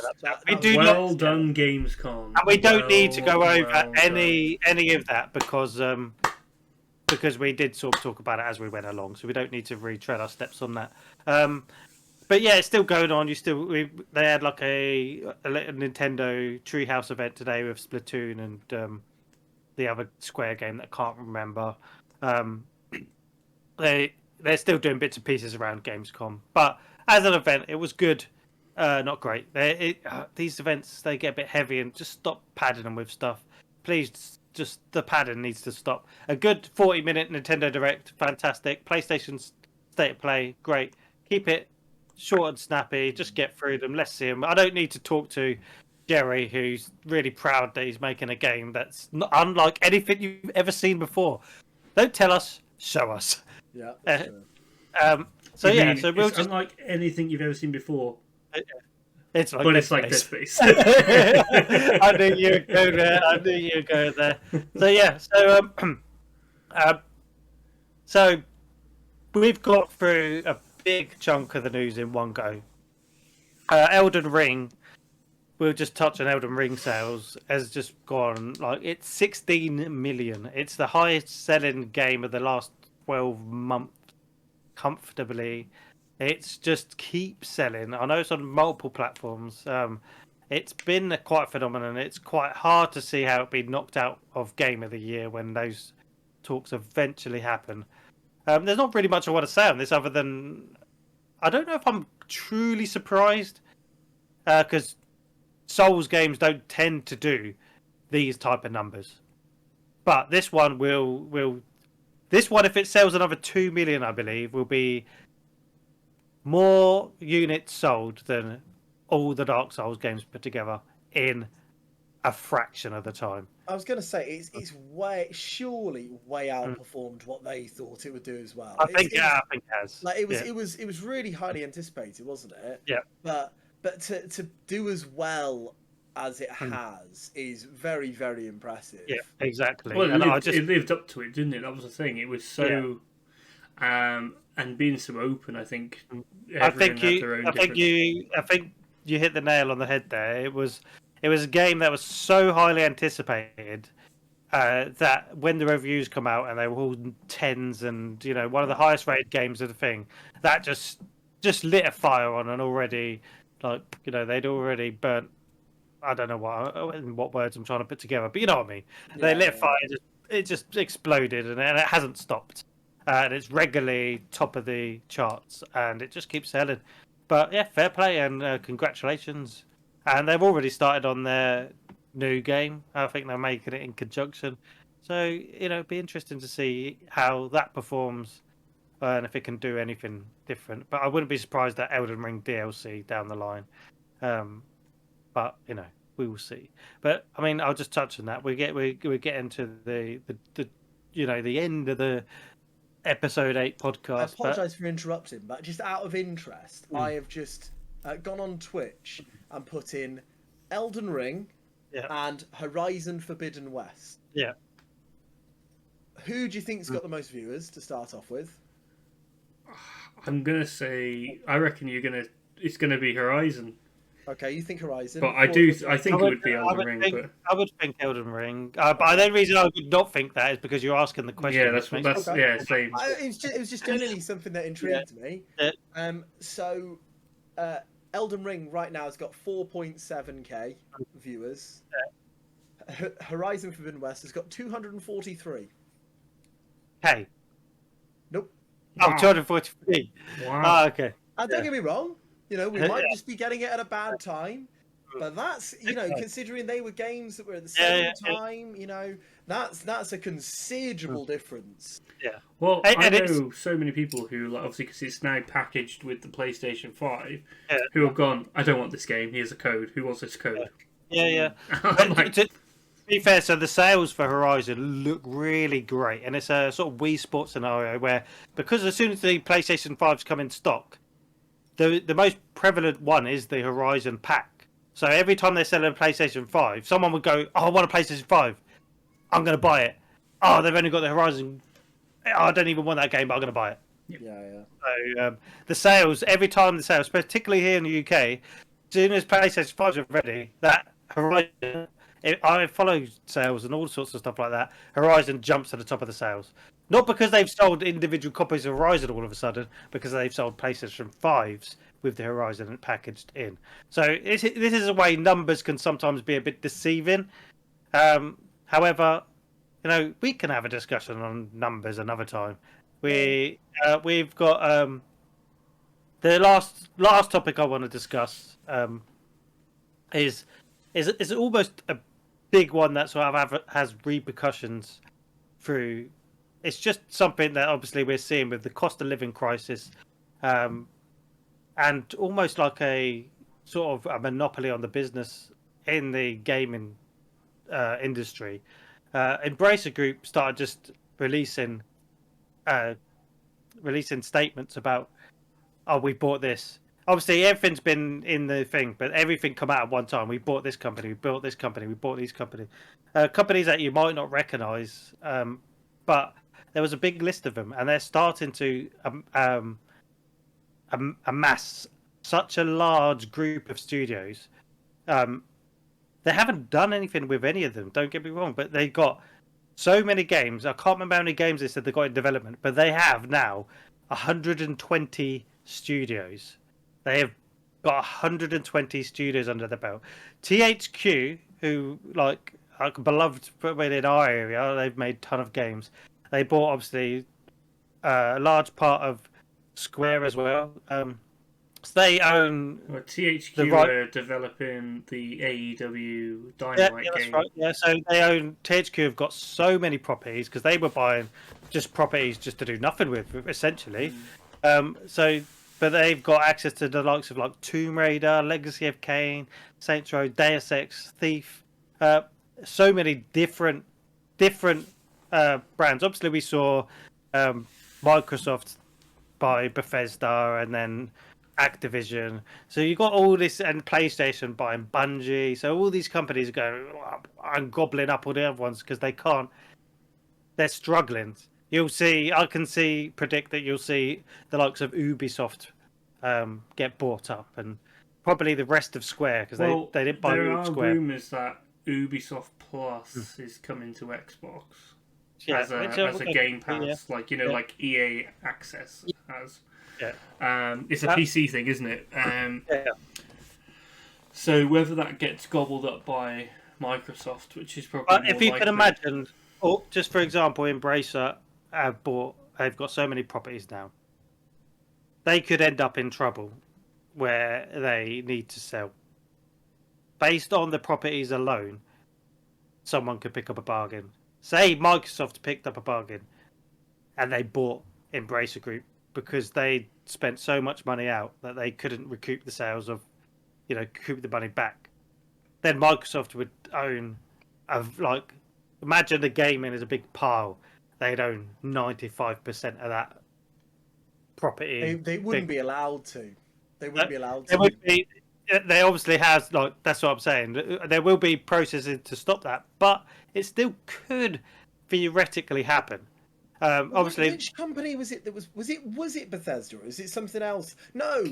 Well done, Gamescom. And we don't need to go over any of that because we did sort of talk about it as we went along, so we don't need to retread our steps on that. But yeah, it's still going on. They had like a Nintendo Treehouse event today with Splatoon and. The other Square game that I can't remember. They're still doing bits and pieces around Gamescom, but as an event, it was good. Not great. These events they get a bit heavy, and just stop padding them with stuff. Please, just the padding needs to stop. A good 40-minute Nintendo Direct, fantastic. PlayStation State of Play, great. Keep it short and snappy. Just get through them. Let's see them. I don't need to talk to Jerry, who's really proud that he's making a game that's not unlike anything you've ever seen before. Don't tell us, show us. Yeah. So we'll it's unlike anything you've ever seen before. It's like Dead Space. I knew you'd go there. So we've got through a big chunk of the news in one go. Elden Ring. We'll just touch on Elden Ring sales has just gone it's 16 million. It's the highest selling game of the last 12 months comfortably. It's just keeps selling. I know it's on multiple platforms. It's been quite a phenomenon. It's quite hard to see how it'd be knocked out of Game of the Year when those talks eventually happen. There's not really much I want to say on this other than I don't know if I'm truly surprised because Souls games don't tend to do these type of numbers, but this one will. This one, if it sells another 2 million, I believe, will be more units sold than all the Dark Souls games put together in a fraction of the time. I was going to say it's surely way outperformed what they thought it would do as well. I think it has. Like it was really highly anticipated, wasn't it? Yeah. But to do as well as it has is very, very impressive. Yeah, exactly. Well, it lived up to it, didn't it? That was the thing. It was so, and being so open. I think everyone had their own different... I think you hit the nail on the head there. It was a game that was so highly anticipated that when the reviews come out and they were all 10s and one of the highest rated games of the thing, that just lit a fire on an already they'd already burnt. I don't know what words I'm trying to put together, but you know what I mean. They lit fire, it just exploded, and it hasn't stopped. And it's regularly top of the charts, and it just keeps selling. But yeah, fair play and congratulations. And they've already started on their new game. I think they're making it in conjunction. So it'd be interesting to see how that performs and if it can do anything different. But I wouldn't be surprised at Elden Ring DLC down the line. But we will see. But I mean, I'll just touch on that. We're getting to the end of the episode 8 podcast. I apologise for interrupting, but just out of interest, I have just gone on Twitch and put in Elden Ring and Horizon Forbidden West. Yeah. Who do you think's got the most viewers to start off with? I'm gonna say I reckon it's gonna be Horizon. Okay, you think Horizon? But I think it would be Elden Ring. But I would think Elden Ring. But the reason I would not think that is because you're asking the question. Yeah, that's same. It was just generally something that intrigued me. Yeah. So, Elden Ring right now has got 4.7k viewers. Yeah. Horizon Forbidden West has got 243. K. Nope. Oh, 243. Wow. Oh, okay. And don't get me wrong. We might just be getting it at a bad time, but that's considering they were games that were at the same time. That's a considerable difference. Yeah. Well, I know so many people who obviously because it's now packaged with the PlayStation 5, who have gone. I don't want this game. Here's a code. Who wants this code? Yeah. To be fair, so the sales for Horizon look really great, and it's a sort of Wii Sports scenario where because as soon as the PlayStation 5s come in stock. The most prevalent one is the Horizon pack. So every time they sell a PlayStation 5, someone would go, "Oh, I want a PlayStation 5. I'm going to buy it. Oh, they've only got the Horizon. Oh, I don't even want that game, but I'm going to buy it." Yeah. So the sales, every time the sales, particularly here in the UK, as soon as PlayStation 5s are ready, that Horizon, I follow sales and all sorts of stuff like that. Horizon jumps to the top of the sales. Not because they've sold individual copies of Horizon all of a sudden, because they've sold PlayStation 5s with the Horizon packaged in. So this is a way numbers can sometimes be a bit deceiving. However, we can have a discussion on numbers another time. We've got the last topic I want to discuss is almost a big one that sort of has repercussions through. It's just something that obviously we're seeing with the cost of living crisis, and almost like a sort of a monopoly on the business in the gaming industry. Embracer Group started just releasing statements about, "Oh, we bought this." Obviously, everything's been in the thing, but everything come out at one time. We bought this company, we built this company, we bought these companies, companies that you might not recognise, but there was a big list of them, and they're starting to amass such a large group of studios. They haven't done anything with any of them, don't get me wrong, but they got so many games. I can't remember how many games they said they got in development, but they have now 120 studios. They have got 120 studios under their belt. THQ, who are beloved within our area, they've made a ton of games. They bought obviously a large part of Square as well. So they own. Well, THQ are developing the AEW Dynamite that's game. Right. Yeah, so they own. THQ have got so many properties because they were buying just properties just to do nothing with, essentially. So but they've got access to the likes of like Tomb Raider, Legacy of Kain, Saints Row, Deus Ex, Thief, so many different brands. Obviously, we saw Microsoft buy Bethesda and then Activision. So you got all this, and PlayStation buying Bungie. So all these companies are going, I'm gobbling up all the other ones because they can't. They're struggling. You'll see. I can predict that you'll see the likes of Ubisoft get bought up, and probably the rest of Square because they didn't buy there are Square. Rumours that Ubisoft Plus is coming to Xbox as a Game Pass, like like EA Access has. Yeah. It's a PC thing, isn't it? So whether that gets gobbled up by Microsoft, which is probably if you can imagine, or just for example, Embracer they've got so many properties now. They could end up in trouble where they need to sell. Based on the properties alone, someone could pick up a bargain. Say Microsoft picked up a bargain and they bought Embracer Group because they spent so much money out that they couldn't recoup the sales of, recoup the money back. Then Microsoft would own, imagine the gaming is a big pile. They'd own 95% of that property. They wouldn't be allowed to. They wouldn't be allowed to. They would be. They obviously has that's what I'm saying. There will be processes to stop that, but it still could theoretically happen. Obviously, which company was it that was it Bethesda or is it something else? No,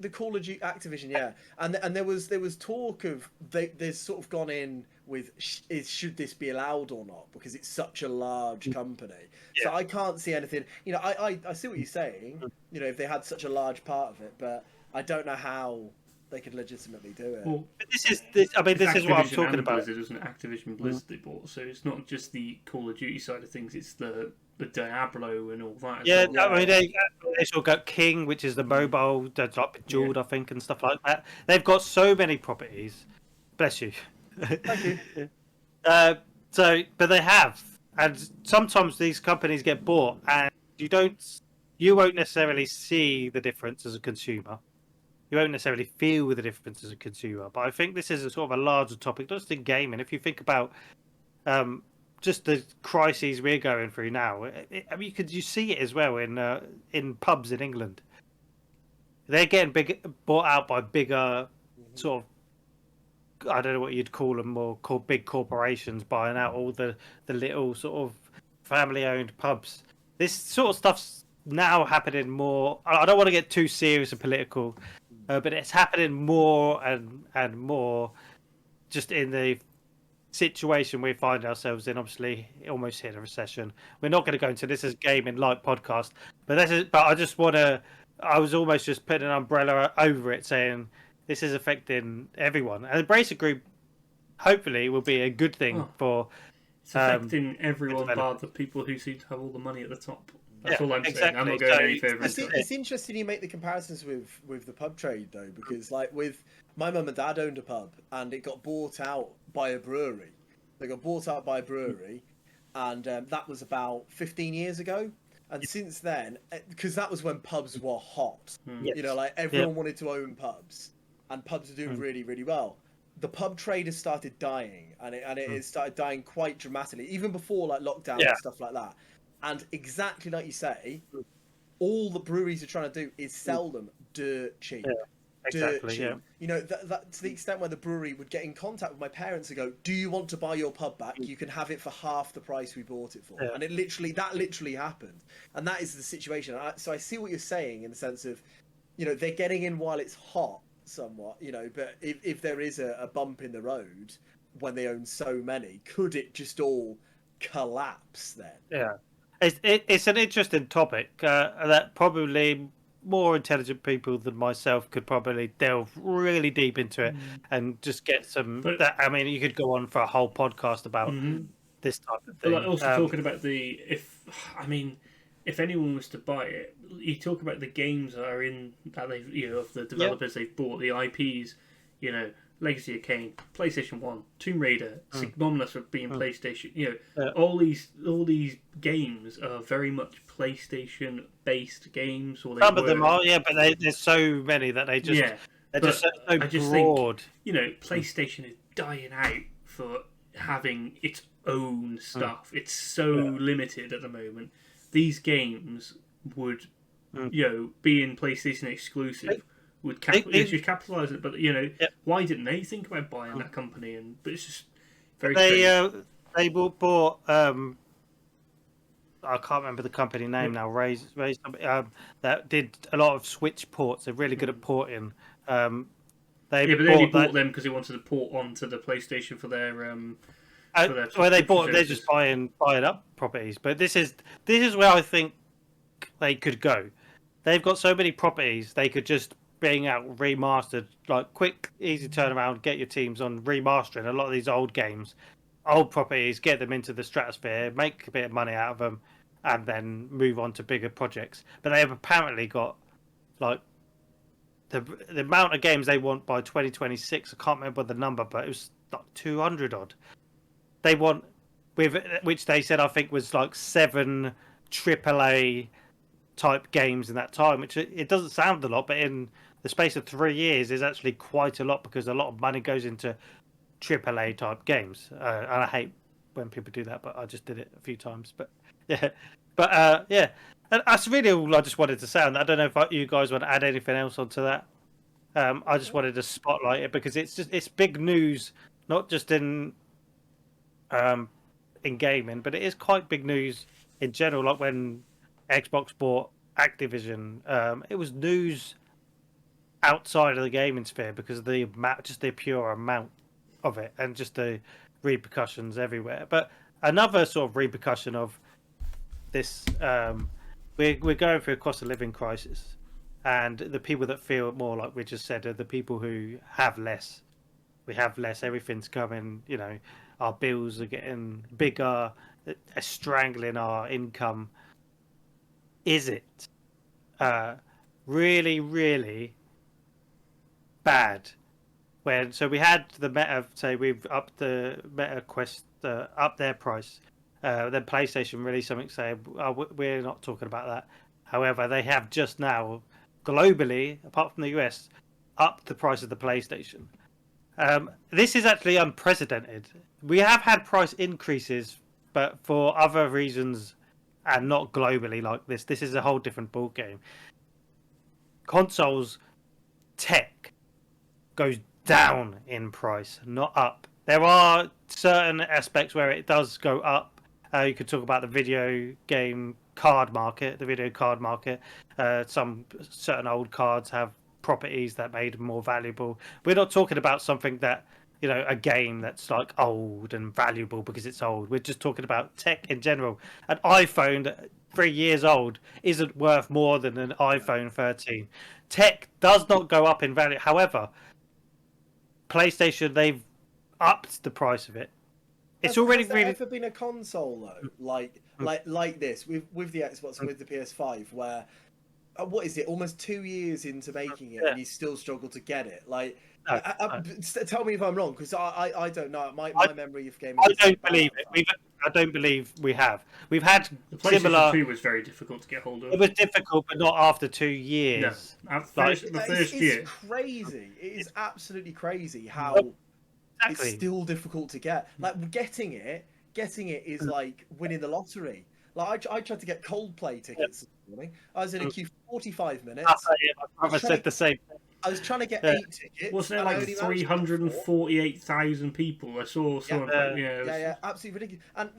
the Call of Duty Activision, yeah. And there was talk of they've sort of gone in with should this be allowed or not because it's such a large company. Yeah. So I can't see anything. I see what you're saying. If they had such a large part of it, but I don't know how they could legitimately do it. Well, but this is what I'm talking about. Blizzard, isn't it? Activision Blizzard they bought, so it's not just the Call of Duty side of things; it's the Diablo and all that. Yeah, well. I mean they still got King, which is the mobile, that's like Bejeweled, I think, and stuff like that. They've got so many properties. Bless you. Thank you. But they have, and sometimes these companies get bought, and you won't necessarily see the difference as a consumer. You won't necessarily feel the difference as a consumer, but I think this is a sort of a larger topic, not just in gaming. If you think about just the crises we're going through now, you see it as well in pubs in England. They're getting bought out by bigger sort of, I don't know what you'd call them, more big corporations buying out all the little sort of family-owned pubs. This sort of stuff's now happening more. I don't want to get too serious and political. But it's happening more and more just in the situation we find ourselves in. Obviously, almost hit a recession. We're not going to go into this as gaming light podcast, but I just want to. I was almost just putting an umbrella over it, saying this is affecting everyone. And the Embracer Group, hopefully, will be a good thing for. It's affecting everyone, bar the people who seem to have all the money at the top. That's all I'm saying. I'm not going any further. It's interesting you make the comparisons with the pub trade though, because with my mum and dad owned a pub and it got bought out by a brewery. They got bought out by a brewery, and that was about 15 years ago. And since then, because that was when pubs were hot, everyone wanted to own pubs, and pubs are doing really, really well. The pub trade has started dying, and it has started dying quite dramatically, even before lockdown and stuff like that. And exactly like you say, all the breweries are trying to do is sell them dirt cheap. Yeah, exactly, dirt cheap. That to the extent where the brewery would get in contact with my parents and go, "Do you want to buy your pub back? You can have it for half the price we bought it for." Yeah. And that literally happened. And that is the situation. So I see what you're saying in the sense of, they're getting in while it's hot somewhat, but if there is a bump in the road when they own so many, could it just all collapse then? Yeah. It's an interesting topic that probably more intelligent people than myself could probably delve really deep into it and just get some. You could go on for a whole podcast about this type of thing. But also talking about if anyone was to buy it, you talk about the games that are in that they've of the developers they've bought, the IPs, Legacy of Kain, PlayStation 1, Tomb Raider, synonymous with being PlayStation. Yeah. All these games are very much PlayStation based games. Or some of them are, yeah, but there's so many that they're just so broad. Think, PlayStation is dying out for having its own stuff. It's so limited at the moment. These games would, being PlayStation exclusive, would capitalize it. But why didn't they think about buying that company? But it's just very. They bought. I can't remember the company name now. Raise that did a lot of Switch ports. They're really good at porting. They only bought them because they wanted to port onto the PlayStation for their. They're just buying up properties. But this is where I think they could go. They've got so many properties they could just bring out remastered, like quick, easy turnaround. Get your teams on remastering a lot of these old games. Old properties, get them into the stratosphere, make a bit of money out of them, and then move on to bigger projects. But they have apparently got like the amount of games they want by 2026. I can't remember the number, but it was like 200 odd. They want, which they said I think was like 7 AAA type games in that time. Which it doesn't sound a lot, but in the space of 3 years is actually quite a lot because a lot of money goes into AAA type games, and I hate when people do that, but I just did it a few times. But yeah, and that's really all I just wanted to say. And I don't know if you guys want to add anything else onto that. I just wanted to spotlight it because it's big news, not just in gaming, but it is quite big news in general. Like when Xbox bought Activision, it was news outside of the gaming sphere because of the pure amount of it and just the repercussions everywhere. But another sort of repercussion of this, we're going through a cost of living crisis, and the people that feel more, like we just said, are the people who have less. We have less. Everything's coming. Our bills are getting bigger, strangling our income. Is it really, really bad? So we had the Meta say we've upped the Meta Quest up their price. Then PlayStation released something saying we're not talking about that. However, they have just now globally, apart from the US, upped the price of the PlayStation. This is actually unprecedented. We have had price increases, but for other reasons and not globally like this. This is a whole different ballgame. Consoles tech goes down in price, not up. There are certain aspects where it does go up. You could talk about the video card market. Some certain old cards have properties that made them more valuable. We're not talking about something that, a game that's like old and valuable because it's old. We're just talking about tech in general. An iPhone 3 years old isn't worth more than an iPhone 13. Tech does not go up in value. However, PlayStation, they've upped the price of it. It's already has there ever been a console though, like this with the Xbox and with the PS5, where what is it? Almost 2 years into making it, and you still struggle to get it. Like, tell me if I'm wrong, because I don't know. My memory of gaming. I don't believe it. I don't believe we have. We've had the PlayStation similar. 2 was very difficult to get hold of. It was difficult, but not after 2 years. No, the first year. It's crazy. It is absolutely crazy how it's still difficult to get. Like getting it is like winning the lottery. Like I tried to get Coldplay tickets this morning. I was in a queue for 45 minutes. My brother said the same thing. I was trying to get 8 tickets. Wasn't there like 348,000 people? I saw someone. Yeah, absolutely ridiculous. And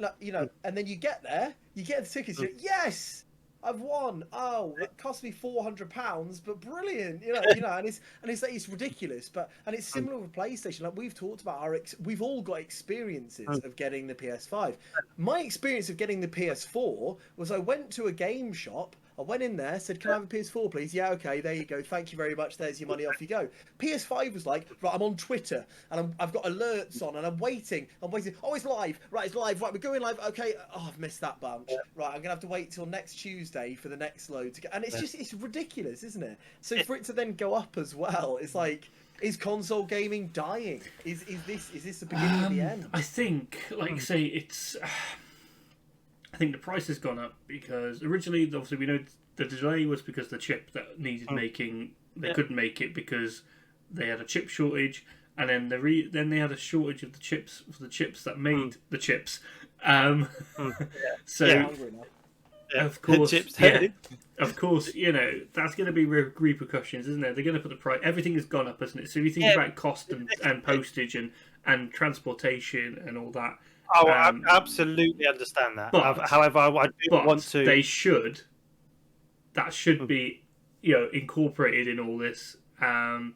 and then you get there, you get the tickets. You're like, yes, I've won. Oh, it cost me £400, but brilliant. And it's ridiculous. And it's similar with PlayStation. Like we've talked about we've all got experiences of getting the PS5. My experience of getting the PS4 was I went to a game shop. I went in there, said, "Can I have a PS4, please?" "Yeah, okay, there you go. Thank you very much. There's your money. Off you go." PS5 was like, "Right, I'm on Twitter and I've got alerts on and I'm waiting. Oh, it's live. Right, it's live. Right, we're going live. Okay. Oh, I've missed that bunch. Right, I'm gonna have to wait till next Tuesday for the next load to get." And it's ridiculous, isn't it? So for it to then go up as well, it's like Is console gaming dying? Is this the beginning of the end? I think, like you say, it's. I think the price has gone up because originally, obviously, we know the delay was because the chip that needed making they couldn't make it because they had a chip shortage, and then then they had a shortage of the chips for the chips that made the chips. So. Of course, of course, you know, that's going to be repercussions, isn't it? They're going to put the price. Everything has gone up, isn't it? So if you think about cost and postage and transportation and all that. Oh, I absolutely understand that. However, I do want to. That should be, you know, incorporated in all this. You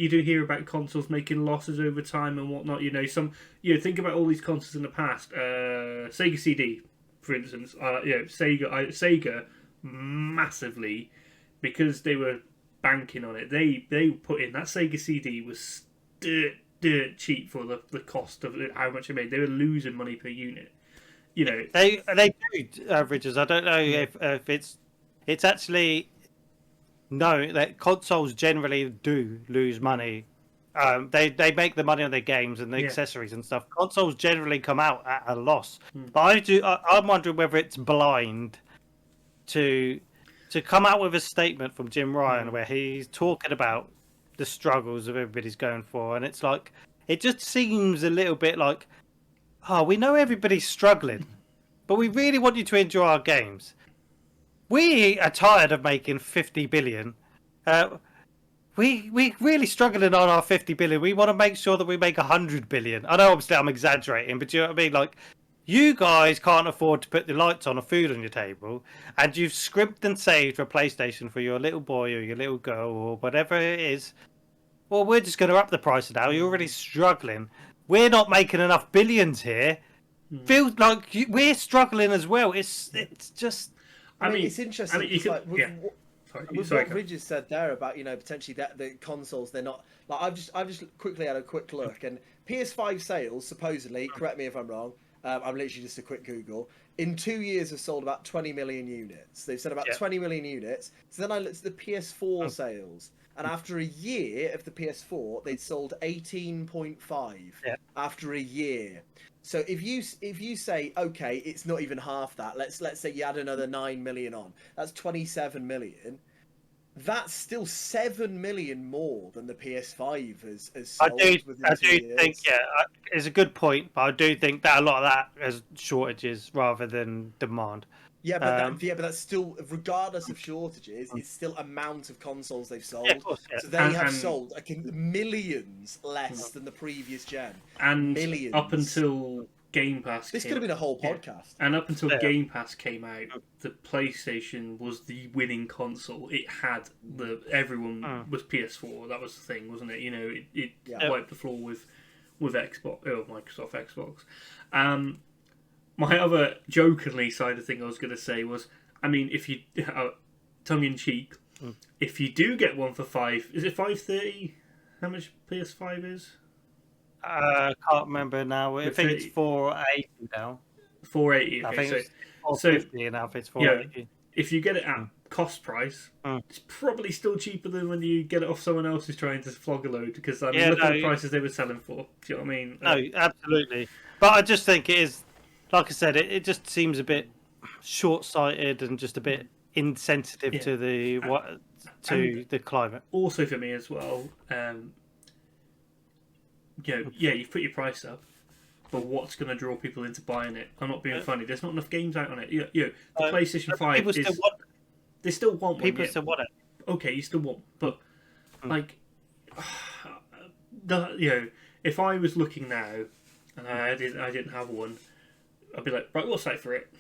do hear about consoles making losses over time and whatnot. You know, think about all these consoles in the past. Sega CD. For instance, Sega massively, because they were banking on it. They put in that Sega CD was dirt cheap for the cost of how much it made. They were losing money per unit. You know, they do averages. I don't know if it's actually that consoles generally do lose money. They make the money on their games and the accessories and stuff. Consoles generally come out at a loss, but I'm wondering whether it's blind to come out with a statement from Jim Ryan where he's talking about the struggles of everybody's going for, and it's like it just seems a little bit like, we know everybody's struggling, but we really want you to enjoy our games. We are tired of making 50 billion. We really struggling on our 50 billion. We want to make sure that we make 100 billion. I know, obviously, I'm exaggerating, but do you know what I mean? Like, you guys can't afford to put the lights on or food on your table, and you've scrimped and saved for a PlayStation for your little boy or your little girl or whatever it is. Well, we're just going to up the price now. You're already struggling. We're not making enough billions here. Feels like we're struggling as well. It's just. I mean, it's interesting. With what Ridge has said there about, you know, potentially that the consoles, they're not like I've just quickly had a quick look, and PS5 sales supposedly, correct me if I'm wrong, I'm literally just a quick Google, in 2 years have sold about 20 million units. They've said about 20 million units. So then I looked at the PS4 sales, and after a year of the PS4, they'd sold 18.5 after a year. So if you say, okay, it's not even half that. Let's say you add another 9 million on. That's 27 million. That's still 7 million more than the PS5 has sold. I do think it's a good point, but I do think that a lot of that is shortages rather than demand. Yeah, but that's still, regardless of shortages, it's still amount of consoles they've sold. Yeah, of course, So they have sold millions less than the previous gen. And millions. Up until Game Pass This could have been a whole podcast. And up until Game Pass came out, the PlayStation was the winning console. It had everyone was PS4. That was the thing, wasn't it? You know, it wiped the floor with Xbox, Microsoft Xbox. My other jokingly side of thing I was going to say was, I mean, if you tongue in cheek, if you do get one for is it $530? How much PS5 is? I can't remember now. I think it's $480 now. $480. Okay, I think it's $450 now. If it's $480. If you get it at cost price, it's probably still cheaper than when you get it off someone else who's trying to flog a load. Because look at the prices they were selling for. Do you know what I mean? No, absolutely. But I just think it is. Like I said, it just seems a bit short-sighted and just a bit insensitive to the climate. Also, for me as well, you've put your price up, but what's going to draw people into buying it? I'm not being funny. There's not enough games out on it. The PlayStation 5 they still want one. People still want it. Okay, you still want, but if I was looking now and I didn't have one, I'd be like, right, what's that for it?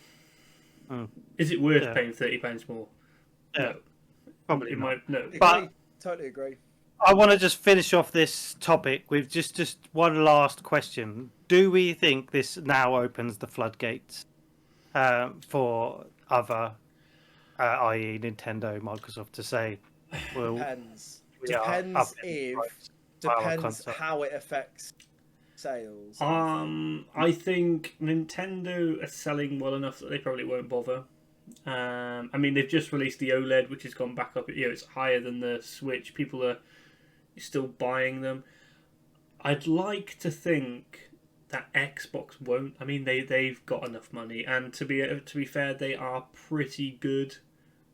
Is it worth paying £30 more? No. Probably not. No. But totally agree. I want to just finish off this topic with just one last question. Do we think this now opens the floodgates for other, i.e. Nintendo, Microsoft, to say, well... Depends how it affects sales. I think Nintendo are selling well enough that they probably won't bother. I mean, they've just released the OLED, which has gone back up. It's higher than the Switch. People are you're still buying them. I'd like to think that Xbox won't. I mean, they've got enough money, and to be fair, they are pretty good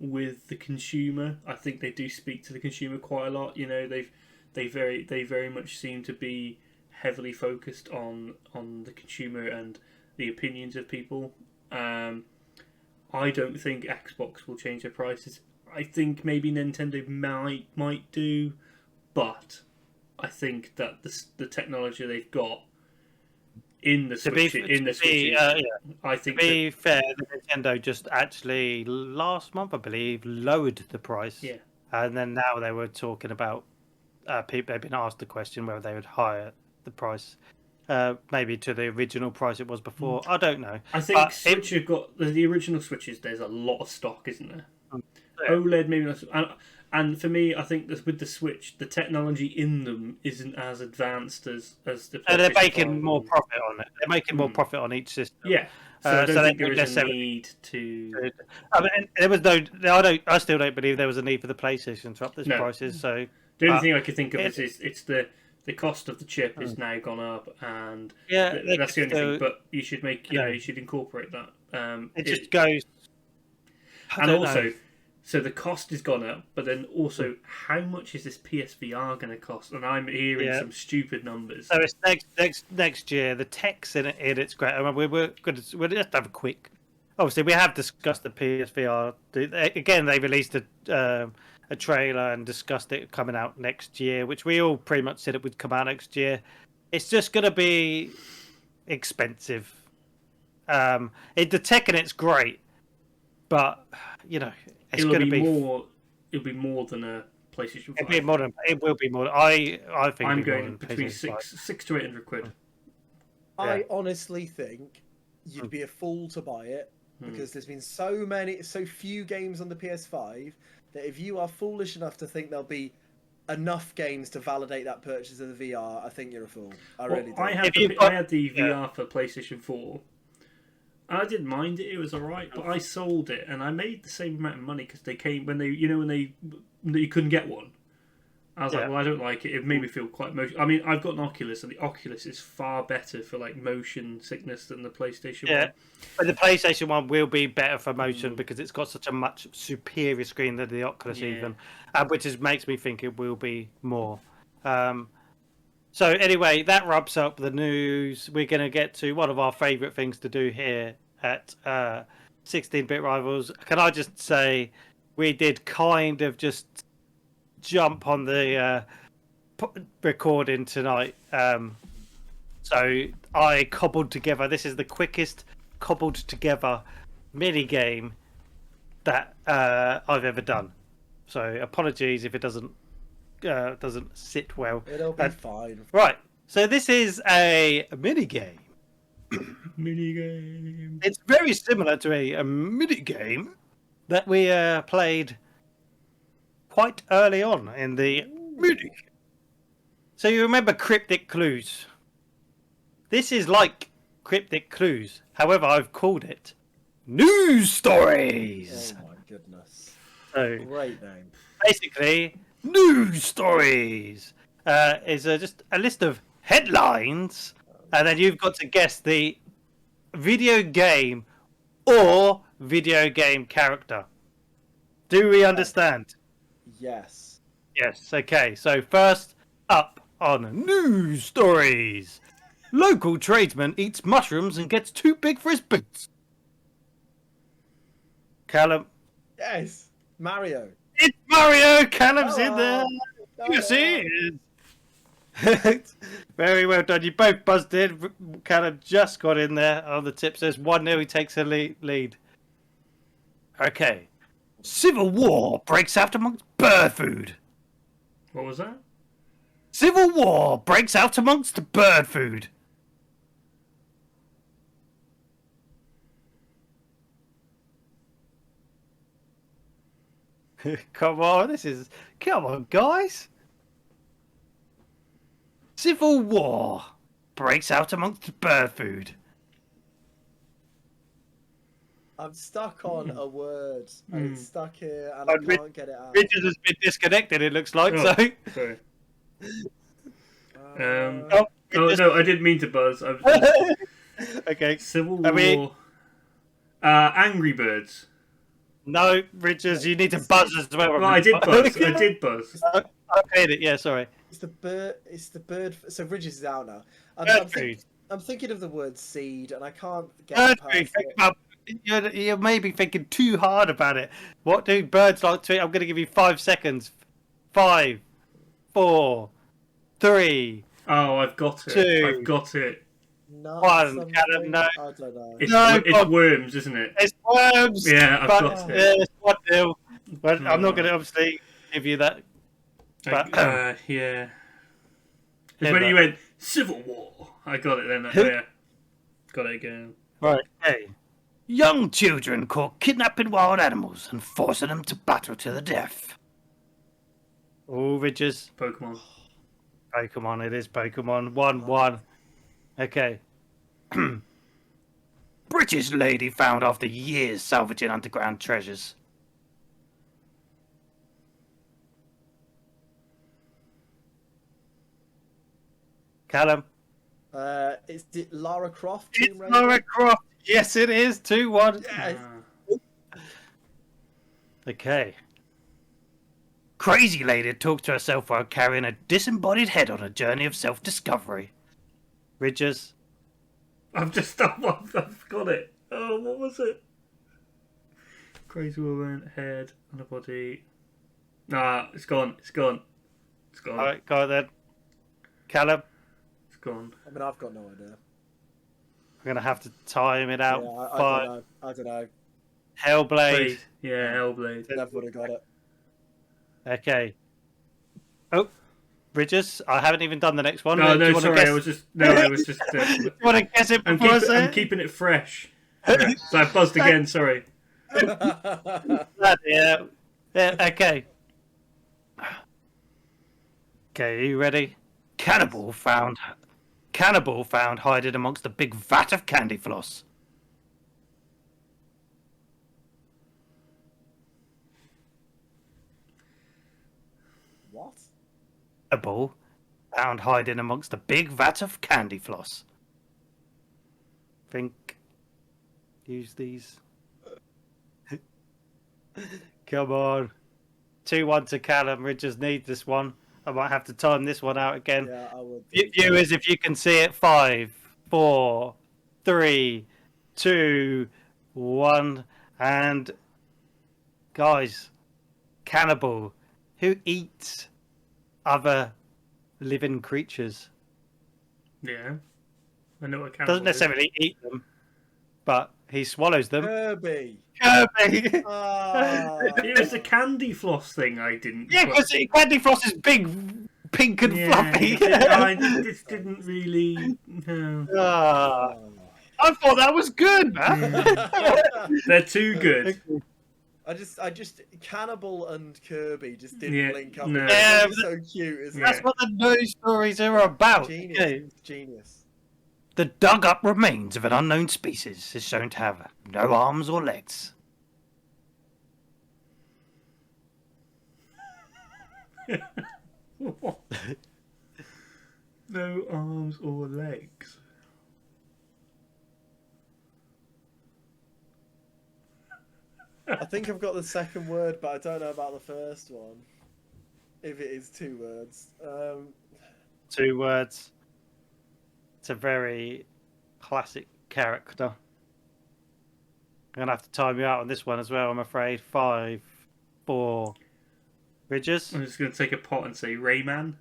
with the consumer. I think they do speak to the consumer quite a lot. You know, they very much seem to be heavily focused on the consumer and the opinions of people. I don't think Xbox will change their prices. I think maybe Nintendo might do, but I think that the technology they've got in the Switch, I think. To be fair, Nintendo just actually last month, I believe, lowered the price. Yeah. And then now they were talking about people. They've been asked the question whether they would higher the price, maybe to the original price it was before. I don't know. I think Switch have got the original Switches. There's a lot of stock, isn't there? Yeah. OLED maybe not. And for me, I think that with the Switch, the technology in them isn't as advanced as the. And they're making more profit on it. They're making more profit on each system. Yeah. So I don't think there is a need to. I mean, there was no. I still don't believe there was a need for the PlayStation to up those prices. So the only thing I could think of is it's the cost of the chip has now gone up, and that's the only thing. But you should you should incorporate that. It just goes. And also, so the cost has gone up, but then also, how much is this PSVR going to cost? And I'm hearing some stupid numbers. So it's next year. The tech's in it's great. I mean, we'll just have a quick. Obviously, we have discussed the PSVR. Again, they released a trailer and discussed it coming out next year, which we all pretty much said it would come out next year. It's just going to be expensive. The tech in it's great, but you know. It's going to be more. It'll be more than a PlayStation 5. It will be more. I think I'm going between six to £800. I honestly think you'd be a fool to buy it because there's been so few games on the PS5 that if you are foolish enough to think there'll be enough games to validate that purchase of the VR, I think you're a fool. Really do. I had the VR for PlayStation 4. I didn't mind it; it was alright. But I sold it, and I made the same amount of money because they came when you couldn't get one. I was like, well, I don't like it. It made me feel quite motion. I mean, I've got an Oculus, and the Oculus is far better for like motion sickness than the PlayStation 1. But the PlayStation 1 will be better for motion because it's got such a much superior screen than the Oculus even, which makes me think it will be more. So anyway, that wraps up the news. We're going to get to one of our favourite things to do here at 16-Bit Rivals. Can I just say, we did kind of just jump on the recording tonight. So I cobbled together. This is the quickest cobbled together mini game that I've ever done. So apologies if it doesn't sit well. It'll be fine. Right. So this is a mini game. It's very similar to a mini game that we played quite early on in the mini. So you remember Cryptic Clues? This is like Cryptic Clues. However, I've called it News Stories. Oh my goodness. So, great name. Basically, News Stories is just a list of headlines, and then you've got to guess the video game or video game character. Do we understand? Yes. Yes. Okay. So first up on News Stories, local tradesman eats mushrooms and gets too big for his boots. Callum. Yes. Mario. It's Mario. Callum's in there. Yes, he is. Very well done. You both buzzed in. Callum just got in there on the tip. Says 1-0. He takes a lead. Okay. Civil war breaks out amongst bird food. What was that? Civil war breaks out amongst bird food. Come on, guys. Civil war breaks out amongst bird food. I'm stuck on a word. And it's stuck here and I can't get it out. Richard has been disconnected, it looks like. Oh, so. Sorry. Oh no, I didn't mean to buzz. Okay. Civil War. Angry Birds. No, Richards, you need to buzz as well. Well, I did buzz. I did buzz. I heard it. Yeah, sorry. It's the bird. It's the bird. So Bridges is out now. Gertrude. I'm thinking of the word seed, and I can't get Gertrude, past it. you're maybe thinking too hard about it. What do birds like to eat? I'm going to give you 5 seconds. 5, 4, 3. Oh, I've got it. 2. I've got it. Not 1. something- Callum, no. I don't know. It's worms, isn't it? It's worms. Yeah, I've got it. Yeah, it's 1-0. But I'm not going to obviously give you that. But, yeah. It's when you went Civil War. I got it then. Yeah. Got it again. Right. Hey. Young children caught kidnapping wild animals and forcing them to battle to the death. Oh, Ridges. Pokemon. Pokemon, it is Pokemon. 1-1. Okay. British lady found after years salvaging underground treasures. Callum. Is it Lara Croft? It's Lara Croft. Yes, it is. 2-1. Yes. Okay. Crazy lady talks to herself while carrying a disembodied head on a journey of self-discovery. Ridges. I've just done one. I've got it. Oh, what was it? Crazy woman, head on a body. Nah, it's gone. It's gone. It's gone. Alright, go on then. Callum. It's gone. I mean, I've got no idea. I'm going to have to time it out. Yeah, I don't know. Hellblade. Blade. Yeah, Hellblade. Never would have got it. Okay. Oh, Bridges, I haven't even done the next one. No, Do you no, want to sorry, guess? I was just. No, I was just. Do you want to guess it before I say I'm it? keeping it fresh. Yeah. So I buzzed again. Sorry. Yeah. Okay. Okay, are you ready? Cannibal found hiding amongst a big vat of candy floss. What? Cannibal found hiding amongst a big vat of candy floss. Think. Use these. Come on. 2-1 to Callum. Ridges needs this one. I might have to time this one out again. Yeah, I would. Viewers, if you can see it, 5, 4, 3, 2, 1, and guys, cannibal who eats other living creatures. Yeah. I know what cannibal Doesn't necessarily eat them, but he swallows them. Kirby. Kirby. Ah. It was the candy floss thing I didn't. Yeah, because candy floss is big, pink and fluffy. I just didn't really. No. I thought that was good, man. They're too good. I just Cannibal and Kirby just didn't link up. No. Yeah, It's so cute, isn't That's it? what the news stories are about. Genius. Okay. Genius. The dug-up remains of an unknown species is shown to have no arms or legs. No arms or legs. I think I've got the second word, but I don't know about the first one. If it is 2 words. 2 words. It's a very classic character. I'm going to have to time you out on this one as well, I'm afraid. 5, 4. Ridges? I'm just going to take a pot and say Rayman.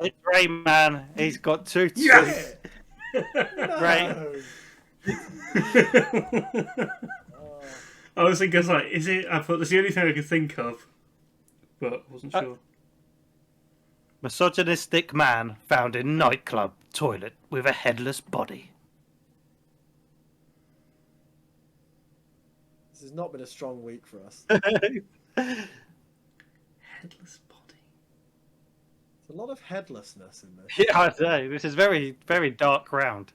It's Rayman. He's got 2. Yes! Right. I was thinking, is it? I thought that's the only thing I could think of, but I wasn't sure. Misogynistic man found in nightclub toilet with a headless body. This has not been a strong week for us. Headless body. There's a lot of headlessness in this. Yeah, I know. This is very, very dark ground.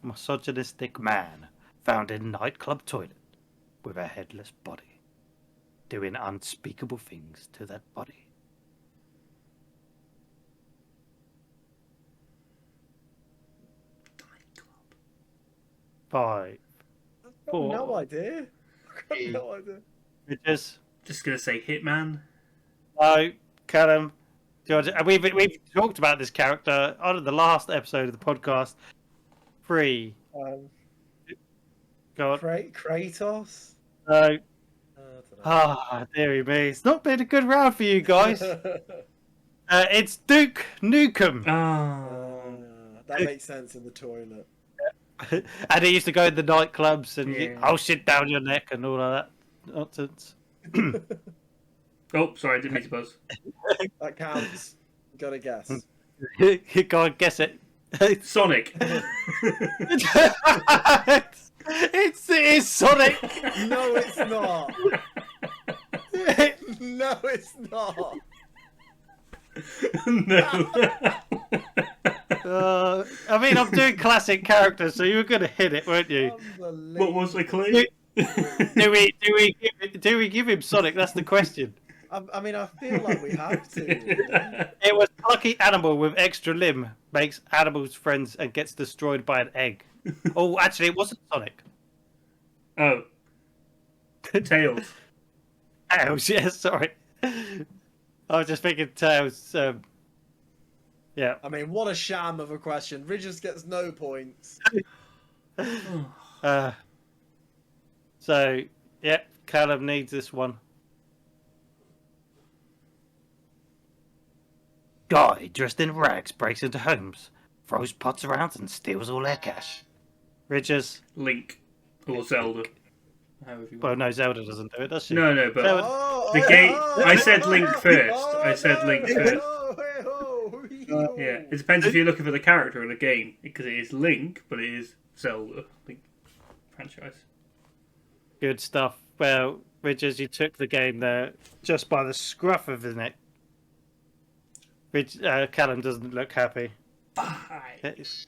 Misogynistic man found in nightclub toilet with a headless body, doing unspeakable things to that body. 5, I've got 4. no idea. I've got no idea. Ridges. Just gonna say Hitman. No, Callum. George, we've talked about this character on the last episode of the podcast. 3. God. Kratos? No. I Dearie me. It's not been a good round for you guys. It's Duke Nukem. That makes sense in the toilet. And he used to go in the nightclubs and I'll shit down your neck and all of that nonsense. Oh, sorry, I didn't mean to buzz. That counts. You gotta guess. You can't guess it. Sonic. It is Sonic. No, it's not. No, it's not. No. I mean, I'm doing classic characters, so you were going to hit it, weren't you? What was the clue? Do we give him Sonic? That's the question. I mean, I feel like we have to. It was plucky animal with extra limb, makes animals friends and gets destroyed by an egg. Oh, actually, it wasn't Sonic. Oh. Tails. Tails, yeah, sorry. I was just thinking Tails. Yeah. I mean, what a sham of a question. Ridges gets no points. So, yeah, Callum needs this one. Guy dressed in rags breaks into homes, throws pots around and steals all their cash. Ridges. Link. Or Zelda. Well, no, Zelda doesn't do it, does she? No, but the game. I said Link first. Yeah, it depends if you're looking for the character or the game, because it is Link, but it is Zelda. Link franchise. Good stuff. Well, Ridges, you took the game there just by the scruff of his neck. Callum doesn't look happy. He's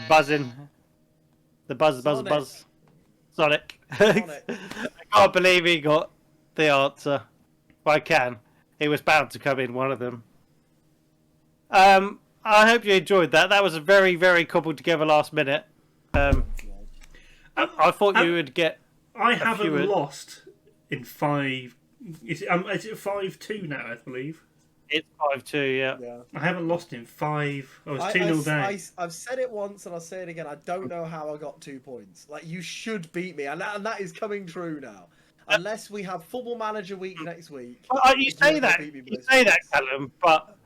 buzzing. The buzz. Sonic. I can't believe he got the answer. Well, I can. He was bound to come in one of them. I hope you enjoyed that. That was a very, very cobbled together last minute. I thought you would get. I haven't lost in 5. Is it 5-2 now? I believe. It's 5-2. Yeah. I haven't lost in 5. I was 2-0 down. I've said it once and I'll say it again. I don't know how I got 2 points. Like, you should beat me, and that is coming true now. Unless we have Football Manager week next week. You say that, Callum, but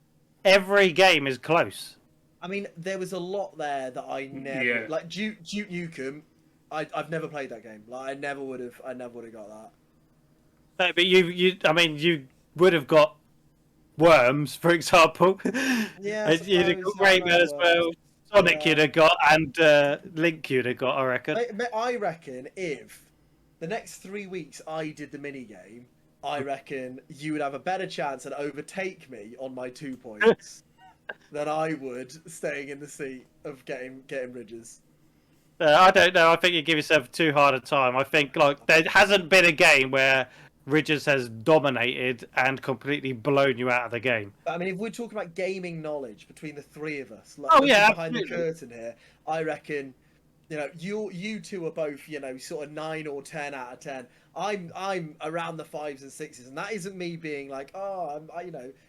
every game is close. I mean, there was a lot there that I never like. Duke Nukem. I've never played that game. Like, I never would have got that. No, but you would have got Worms, for example. Yeah, you'd have got Rayman as well. Sonic you'd have got, and Link you'd have got, I reckon. I reckon if the next 3 weeks I did the mini game, I reckon you would have a better chance and overtake me on my 2 points than I would staying in the seat of getting Ridges. I don't know. I think you give yourself too hard a time. I think like there hasn't been a game where Ridges has dominated and completely blown you out of the game. I mean, if we're talking about gaming knowledge between the three of us, like behind the curtain here, I reckon, you two are both, sort of 9 or 10 out of 10. I'm around the 5s and 6s, and that isn't me being like,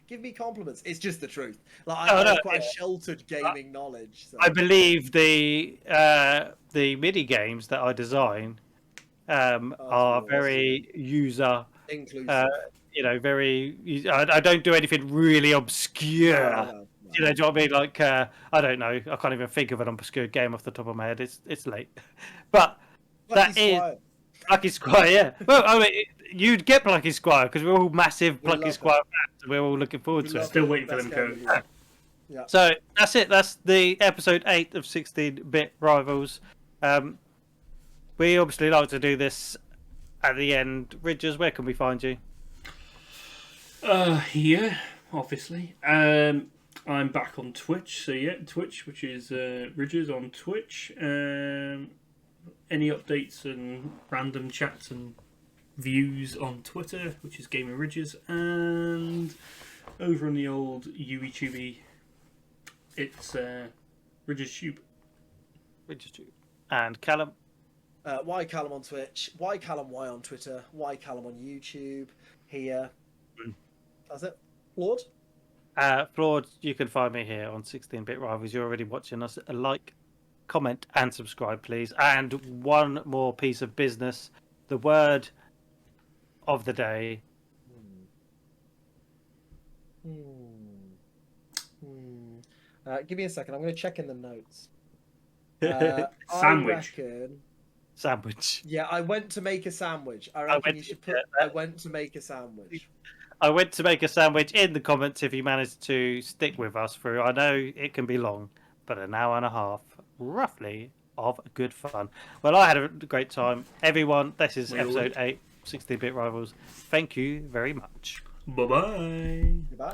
give me compliments. It's just the truth. Like, I have quite sheltered gaming knowledge. So. I believe the mini games that I design are very user inclusive. Very. I don't do anything really obscure. No. Do you know what I mean? Like, I don't know. I can't even think of an obscure game off the top of my head. It's late, but Plucky Squire. Yeah. Well, I mean, you'd get Plucky Squire because we're all massive Plucky Squire fans. And we're all looking forward to it. Still waiting for them to go. Yeah. So that's it. That's the episode 8 of 16-bit Rivals. We obviously like to do this at the end. Ridges, where can we find you? Here, obviously. I'm back on Twitch. So yeah, Twitch, which is Ridges on Twitch. Any updates and random chats and views on Twitter, which is Gaming Ridges, and over on the old YouTube, it's Ridges Tube. And Callum. Y Callum on Twitch, Y Callum Y on Twitter, Y Callum on YouTube. Here. That's it. Lord. Flawed, you can find me here on 16-Bit Rivals. You're already watching us. Like, comment, and subscribe, please. And one more piece of business. The word of the day. Give me a second. I'm going to check in the notes. Sandwich. I reckon... Sandwich. Yeah, I went to make a sandwich. I reckon you should put... I went to make a sandwich. I went to make a sandwich in the comments if you managed to stick with us through. I know it can be long, but an hour and a half, roughly, of good fun. Well, I had a great time. Everyone, this is episode 8, 16-Bit Rivals. Thank you very much. Bye-bye. Goodbye.